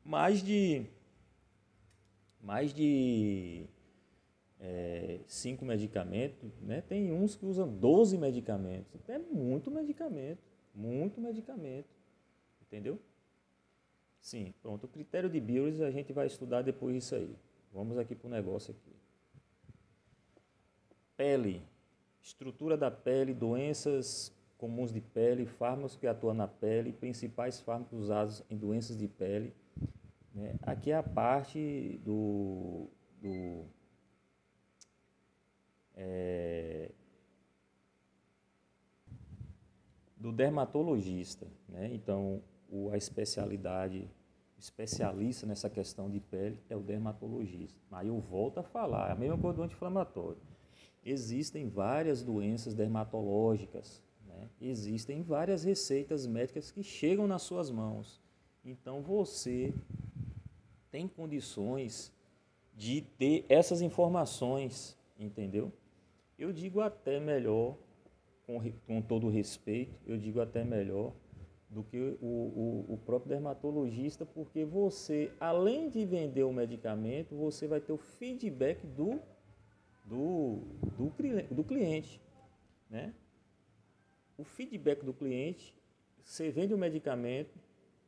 mais de 5 medicamentos, né? Tem uns que usam 12 medicamentos. Então é muito medicamento, entendeu? Sim, pronto. O critério de Beers a gente vai estudar depois disso aí. Vamos aqui para o negócio aqui. Pele, estrutura da pele, doenças comuns de pele, fármacos que atuam na pele, principais fármacos usados em doenças de pele. Né? Aqui é a parte do dermatologista, né? Então, a especialista nessa questão de pele é o dermatologista. Aí eu volto a falar, a mesma coisa do anti-inflamatório. Existem várias doenças dermatológicas, né? Existem várias receitas médicas que chegam nas suas mãos. Então, você tem condições de ter essas informações, entendeu? Eu digo até melhor, com todo respeito, eu digo até melhor do que o próprio dermatologista, porque você, além de vender o medicamento, você vai ter o feedback do cliente, né? O feedback do cliente, você vende o medicamento,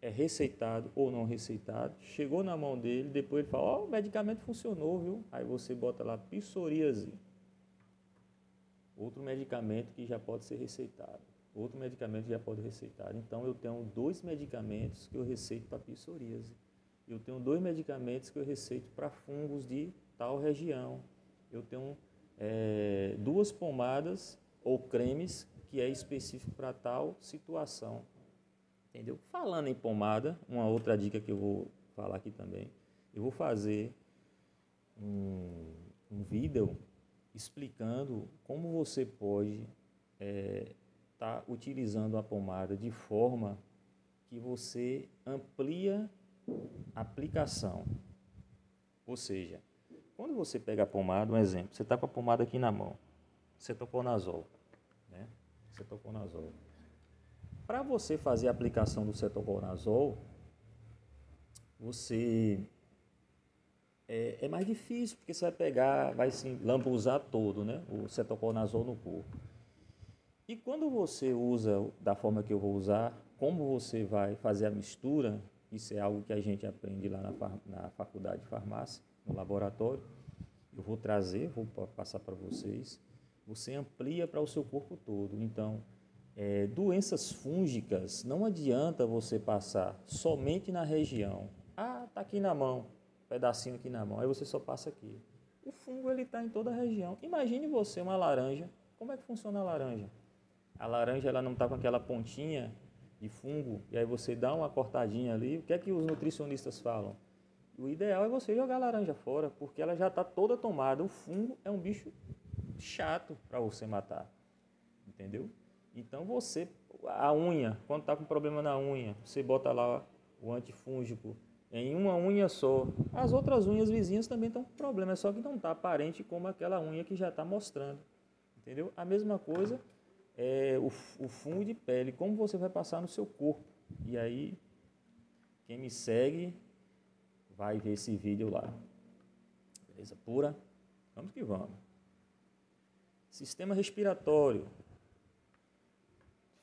é receitado ou não receitado, chegou na mão dele, depois ele fala, o medicamento funcionou, viu? Aí você bota lá psoríase. Outro medicamento que já pode ser receitado. Outro medicamento já pode ser receitado. Então, eu tenho 2 medicamentos que eu receito para psoríase. Eu tenho 2 medicamentos que eu receito para fungos de tal região. Eu tenho 2 pomadas ou cremes que é específico para tal situação. Entendeu? Falando em pomada, uma outra dica que eu vou falar aqui também. Eu vou fazer um vídeo explicando como você pode estar utilizando a pomada de forma que você amplia a aplicação. Ou seja, quando você pega a pomada, um exemplo, você está com a pomada aqui na mão, cetoconazol, né? Cetoconazol. Para você fazer a aplicação do cetoconazol, é mais difícil, porque você vai pegar, vai se lambuzar todo, né? O cetoconazol no corpo. E quando você usa da forma que eu vou usar, como você vai fazer a mistura, isso é algo que a gente aprende lá na faculdade de farmácia, no laboratório. eu vou trazer, vou passar para vocês, você amplia para o seu corpo todo. Então, doenças fúngicas, não adianta você passar somente na região. Ah, tá aqui na mão, um pedacinho aqui na mão, aí você só passa aqui. O fungo ele está em toda a região. Imagine você uma laranja. Como é que funciona a laranja? A laranja ela não está com aquela pontinha de fungo, e aí você dá uma cortadinha ali. O que é que os nutricionistas falam? O ideal é você jogar a laranja fora, porque ela já está toda tomada. O fungo é um bicho chato para você matar, entendeu? Então a unha, quando está com problema na unha, você bota lá o antifúngico em uma unha só. As outras unhas vizinhas também estão com problema, só que não está aparente como aquela unha que já está mostrando, entendeu? A mesma coisa é o fungo de pele, como você vai passar no seu corpo. E aí, quem me segue vai ver esse vídeo lá. Beleza pura? Vamos que vamos. Sistema respiratório.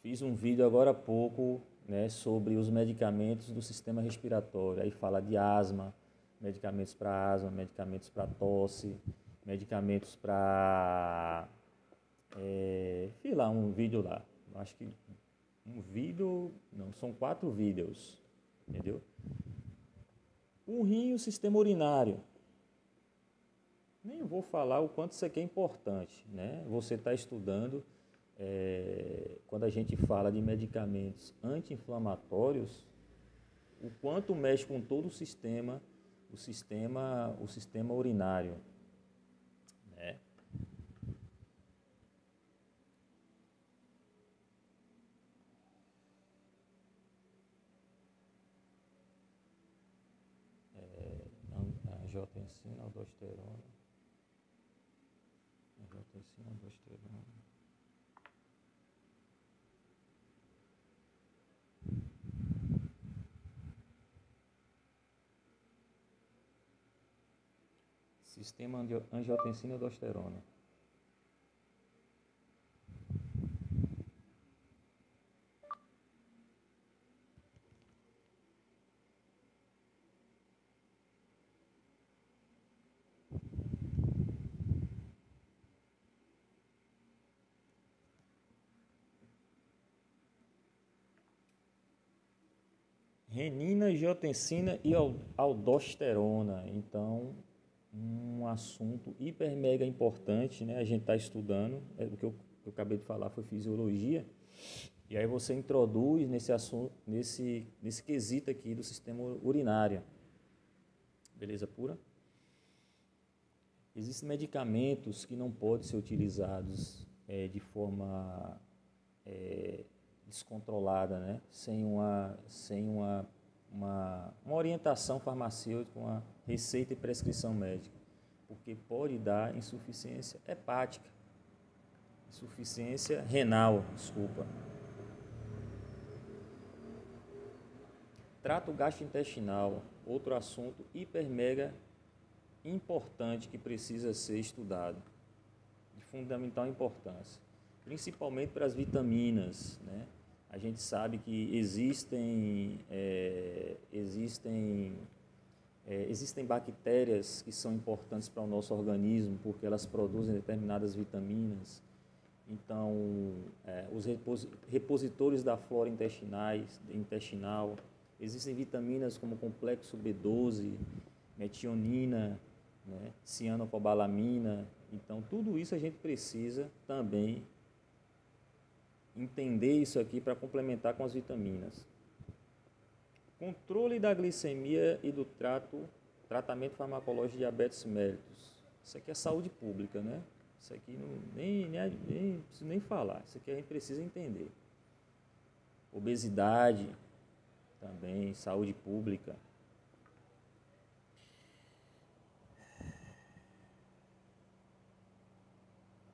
Fiz um vídeo agora há pouco, né, sobre os medicamentos do sistema respiratório. Aí fala de asma, medicamentos para asma, medicamentos para tosse, medicamentos para... fiz lá um vídeo lá. Acho que um vídeo... Não, são 4 vídeos. Entendeu? O rim e o sistema urinário. Nem vou falar o quanto isso aqui é importante, né? Você está estudando, quando a gente fala de medicamentos anti-inflamatórios, o quanto mexe com todo o sistema urinário, né? Angiotensina, aldosterona, sistema angiotensina e aldosterona. Renina, angiotensina e aldosterona. Então, um assunto hiper mega importante, né? A gente está estudando, o que eu acabei de falar foi fisiologia, e aí você introduz nesse assunto, nesse quesito aqui do sistema urinário. Beleza pura? Existem medicamentos que não podem ser utilizados de forma descontrolada, né? Sem uma orientação farmacêutica, uma receita e prescrição médica, porque pode dar insuficiência hepática, insuficiência renal, desculpa. Trato gastrointestinal, outro assunto hiper mega importante que precisa ser estudado, de fundamental importância, principalmente para as vitaminas, né? A gente sabe que existem bactérias que são importantes para o nosso organismo, porque elas produzem determinadas vitaminas. Então, os repositores da flora intestinal, existem vitaminas como complexo B12, metionina, né, cianocobalamina. Então, tudo isso a gente precisa também entender isso aqui para complementar com as vitaminas. Controle da glicemia e do tratamento farmacológico de diabetes mellitus. Isso aqui é saúde pública, né? Isso aqui nem preciso nem falar. Isso aqui a gente precisa entender. Obesidade, também saúde pública.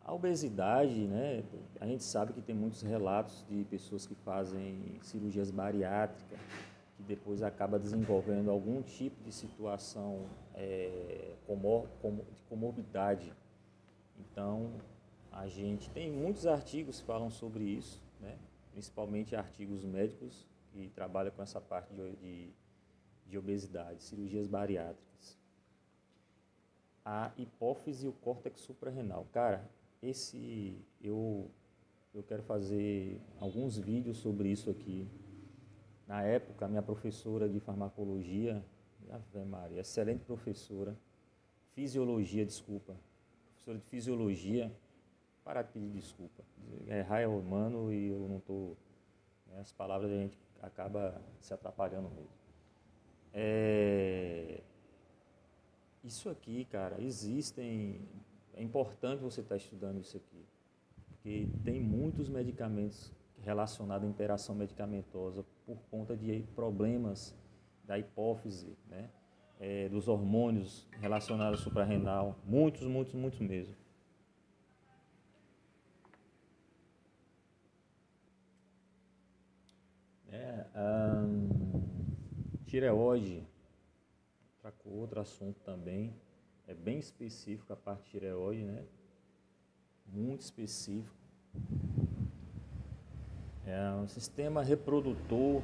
A obesidade, né, a gente sabe que tem muitos relatos de pessoas que fazem cirurgias bariátricas, que depois acaba desenvolvendo algum tipo de situação de comorbidade. Então, a gente tem muitos artigos que falam sobre isso, né, principalmente artigos médicos que trabalham com essa parte de obesidade, cirurgias bariátricas. a hipófise e o córtex suprarrenal. Cara, eu quero fazer alguns vídeos sobre isso aqui. Na época, a minha professora de farmacologia, Ave Maria, excelente professora, professora de fisiologia, parar de pedir desculpa. Errar é humano e eu não estou... As palavras a gente acaba se atrapalhando mesmo. Isso aqui, cara, é importante você estar estudando isso aqui, porque tem muitos medicamentos relacionados à interação medicamentosa por conta de problemas da hipófise, né? Dos hormônios relacionados ao suprarrenal, muitos mesmo. Tireoide, outro assunto também, é bem específico a parte de tireoide, né? Muito específico. Um sistema reprodutor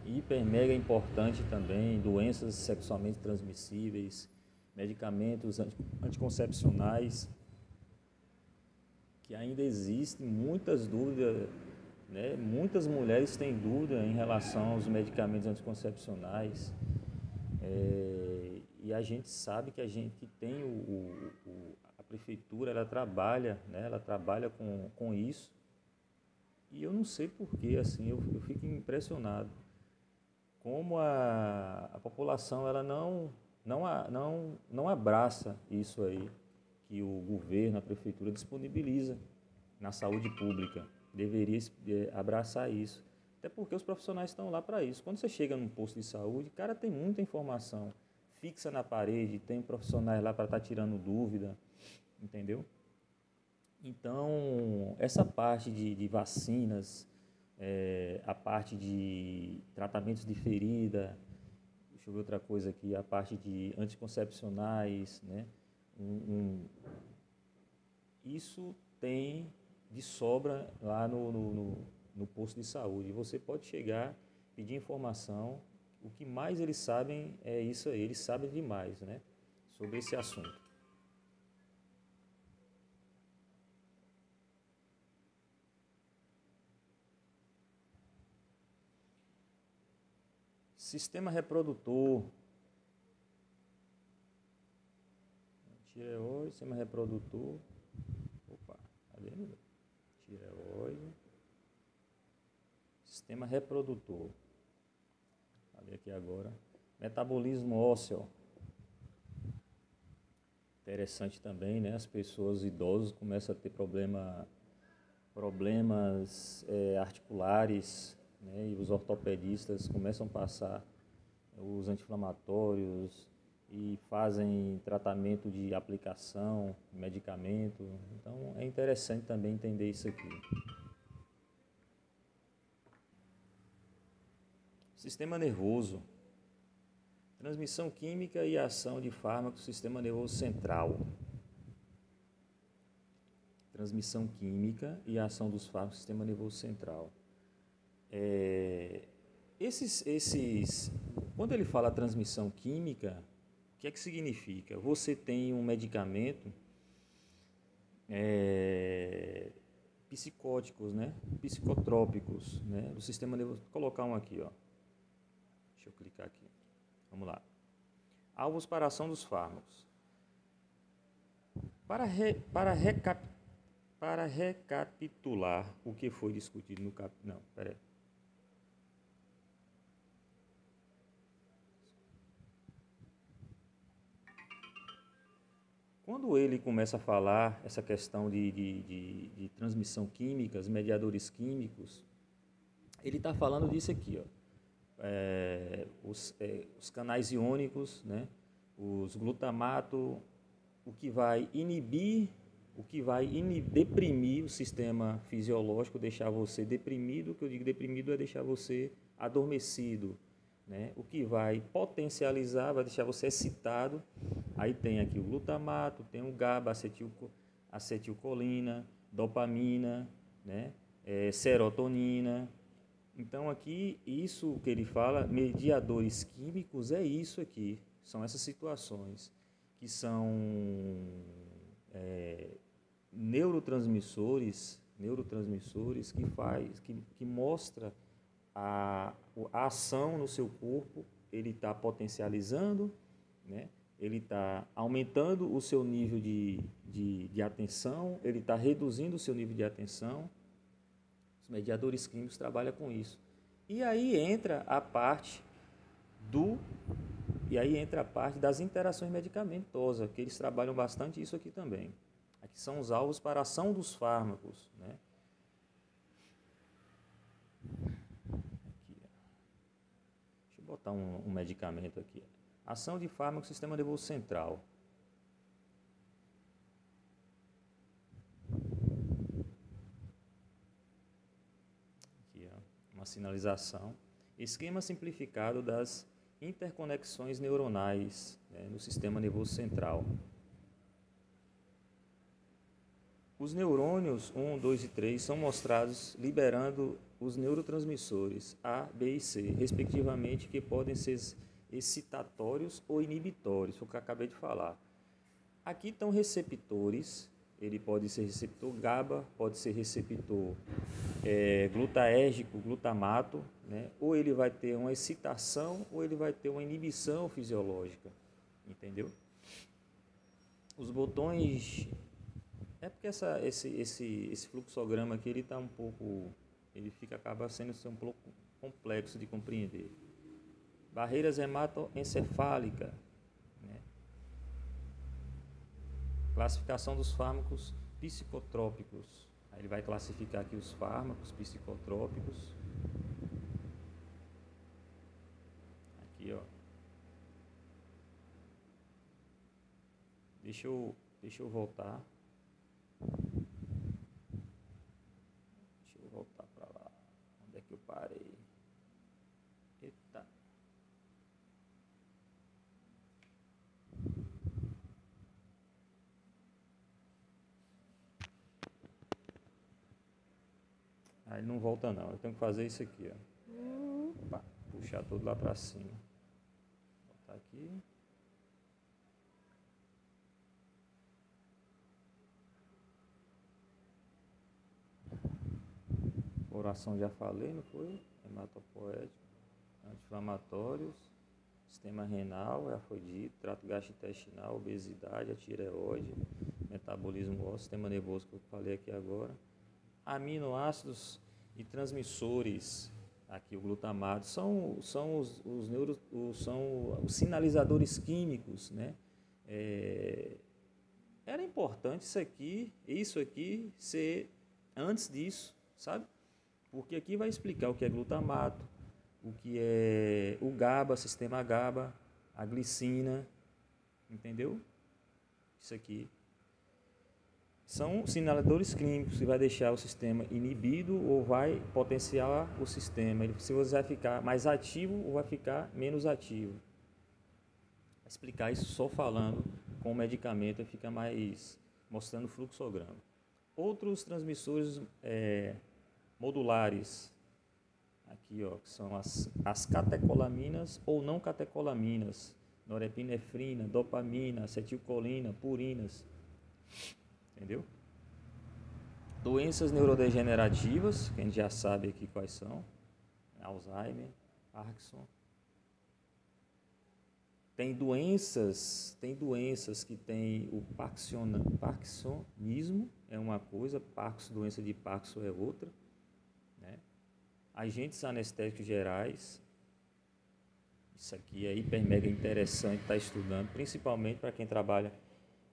hiper mega importante também, doenças sexualmente transmissíveis, medicamentos anticoncepcionais, que ainda existem muitas dúvidas, né? Muitas mulheres têm dúvida em relação aos medicamentos anticoncepcionais. E a gente sabe que a gente tem a prefeitura, ela trabalha, né? Ela trabalha com isso. E eu não sei porquê, assim, eu fico impressionado como a população ela não abraça isso aí que o governo, a prefeitura disponibiliza na saúde pública. Deveria abraçar isso. Até porque os profissionais estão lá para isso. Quando você chega num posto de saúde, cara, tem muita informação fixa na parede, tem profissionais lá para estar tirando dúvida, entendeu? Então, essa parte de vacinas, a parte de tratamentos de ferida, deixa eu ver outra coisa aqui, a parte de anticoncepcionais, né? Isso tem de sobra lá no posto de saúde. Você pode chegar, pedir informação, o que mais eles sabem é isso aí, eles sabem demais, né? Sobre esse assunto. Sistema reprodutor. Tireoide, sistema reprodutor. Opa, cadê? Tireoide. Sistema reprodutor. Cadê aqui agora? Metabolismo ósseo. Interessante também, né? As pessoas idosas começam a ter problemas articulares, né? E os ortopedistas começam a passar os anti-inflamatórios e fazem tratamento de aplicação, medicamento. Então é interessante também entender isso aqui. Sistema nervoso. Transmissão química e ação de fármacos do sistema nervoso central. Transmissão química e ação dos fármacos do sistema nervoso central. Quando ele fala transmissão química, o que é que significa? Você tem um medicamento psicóticos, né? Psicotrópicos, né? Do sistema nervoso. Vou colocar um aqui, ó. Deixa eu clicar aqui. Vamos lá. Alvos para a ação dos fármacos. Para recapitular o que foi discutido no capítulo... Não, peraí. Quando ele começa a falar essa questão de transmissão química, os mediadores químicos, ele está falando disso aqui, ó. Os canais iônicos, né? Os glutamato, o que vai deprimir o sistema fisiológico, deixar você deprimido. O que eu digo deprimido é deixar você adormecido, né? O que vai potencializar, vai deixar você excitado. Aí tem aqui o glutamato, tem o GABA, acetilcolina, dopamina, né? Serotonina. Então aqui, isso que ele fala, mediadores químicos, é isso aqui, são essas situações que são neurotransmissores que mostra a ação no seu corpo. Ele está potencializando, né? Ele está aumentando o seu nível de atenção, ele está reduzindo o seu nível de atenção. Os mediadores químicos trabalham com isso. E aí entra a parte das interações medicamentosas, que eles trabalham bastante isso aqui também. Aqui são os alvos para a ação dos fármacos, né? Aqui, deixa eu botar um medicamento aqui. Ação de fármaco no sistema nervoso central. Aqui, ó, uma sinalização. Esquema simplificado das interconexões neuronais, né, no sistema nervoso central. Os neurônios 1, 2 e 3 são mostrados liberando os neurotransmissores A, B e C, respectivamente, que podem ser excitatórios ou inibitórios, foi o que eu acabei de falar. Aqui estão receptores, ele pode ser receptor GABA, pode ser receptor glutaérgico, glutamato, né? Ou ele vai ter uma excitação ou ele vai ter uma inibição fisiológica, entendeu? Os botões... É porque esse fluxograma aqui, ele tá um pouco... acaba sendo um pouco complexo de compreender. Barreiras hematoencefálicas, né? Classificação dos fármacos psicotrópicos. Aí ele vai classificar aqui os fármacos psicotrópicos. Aqui, ó. Deixa eu voltar. Deixa eu voltar para lá. Onde é que eu parei? Eita. Aí não volta não. Eu tenho que fazer isso aqui, ó. Opa, puxar tudo lá para cima. Vou botar aqui. Oração já falei, não foi? Hematopoético, anti-inflamatórios, sistema renal, já foi dito, trato gastrointestinal, obesidade, a tireoide, metabolismo ósseo, sistema nervoso que eu falei aqui agora, aminoácidos e transmissores, aqui o glutamato, são os sinalizadores químicos, né? Era importante isso aqui ser antes disso, sabe? Porque aqui vai explicar o que é glutamato, o que é o GABA, sistema GABA, a glicina, entendeu? Isso aqui são sinaladores clínicos que vai deixar o sistema inibido ou vai potenciar o sistema. Se você vai ficar mais ativo ou vai ficar menos ativo. Vou explicar isso só falando com o medicamento, fica mais mostrando o fluxograma. Outros transmissores modulares, aqui, ó, que são as catecolaminas ou não catecolaminas, norepinefrina, dopamina, acetilcolina, purinas, entendeu? Doenças neurodegenerativas, que a gente já sabe aqui quais são, Alzheimer, Parkinson. Tem doenças que tem o parkinsonismo, é uma coisa, doença de Parkinson é outra. Agentes anestésicos gerais, isso aqui é hiper mega interessante estar estudando, principalmente para quem trabalha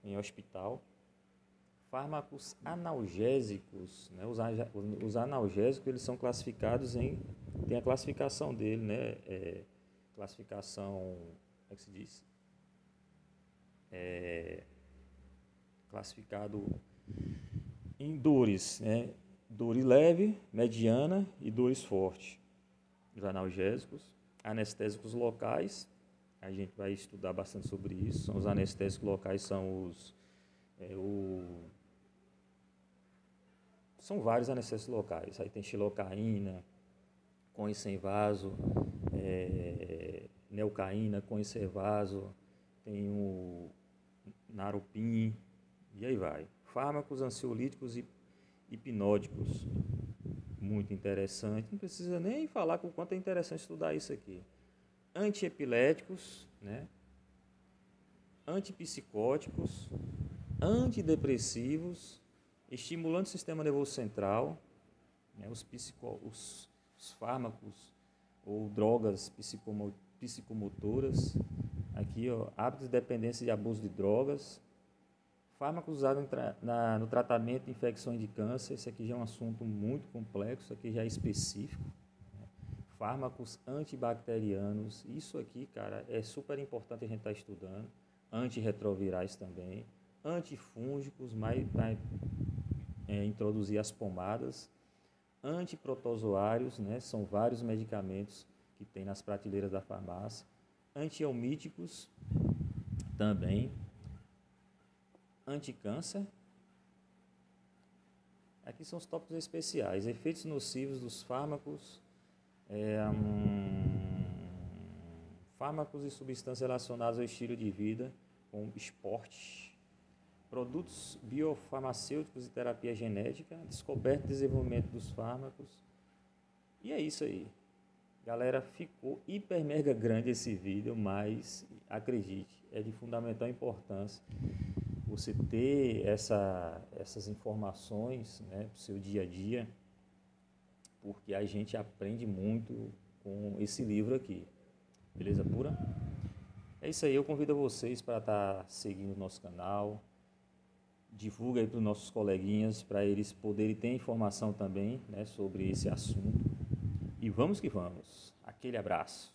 em hospital. Fármacos analgésicos, né? Os analgésicos, eles são classificados tem a classificação dele, né? Classificação, como é que se diz? Classificado em dores, né? Dor leve, mediana e dores fortes. Os analgésicos, anestésicos locais, a gente vai estudar bastante sobre isso. Os anestésicos locais são são vários anestésicos locais. Aí tem xilocaína, cone sem vaso, neucaína, cone sem vaso, tem Naropin, e aí vai. Fármacos ansiolíticos e hipnóticos, muito interessante, não precisa nem falar com o quanto é interessante estudar isso aqui. Antiepiléticos, né? Antipsicóticos, antidepressivos, estimulantes do sistema nervoso central, né? Os fármacos ou drogas psicomotoras, aqui ó, hábitos de dependência e abuso de drogas, fármacos usados no tratamento de infecções de câncer, esse aqui já é um assunto muito complexo, isso aqui já é específico. Fármacos antibacterianos, isso aqui, cara, é super importante a gente estar estudando. Antirretrovirais também, antifúngicos, vai introduzir as pomadas, antiprotozoários, né, são vários medicamentos que tem nas prateleiras da farmácia, antielmíticos também, anticâncer. Aqui são os tópicos especiais, efeitos nocivos dos fármacos, fármacos e substâncias relacionadas ao estilo de vida, como esporte, produtos biofarmacêuticos e terapia genética, descoberta e desenvolvimento dos fármacos. E é isso aí. Galera, ficou hiper mega grande esse vídeo, mas acredite, é de fundamental importância você ter essas informações, né, para o seu dia a dia, porque a gente aprende muito com esse livro aqui. Beleza pura? É isso aí, eu convido vocês para estar seguindo o nosso canal, divulga aí para os nossos coleguinhas, para eles poderem ter informação também, né, sobre esse assunto. E vamos que vamos. Aquele abraço.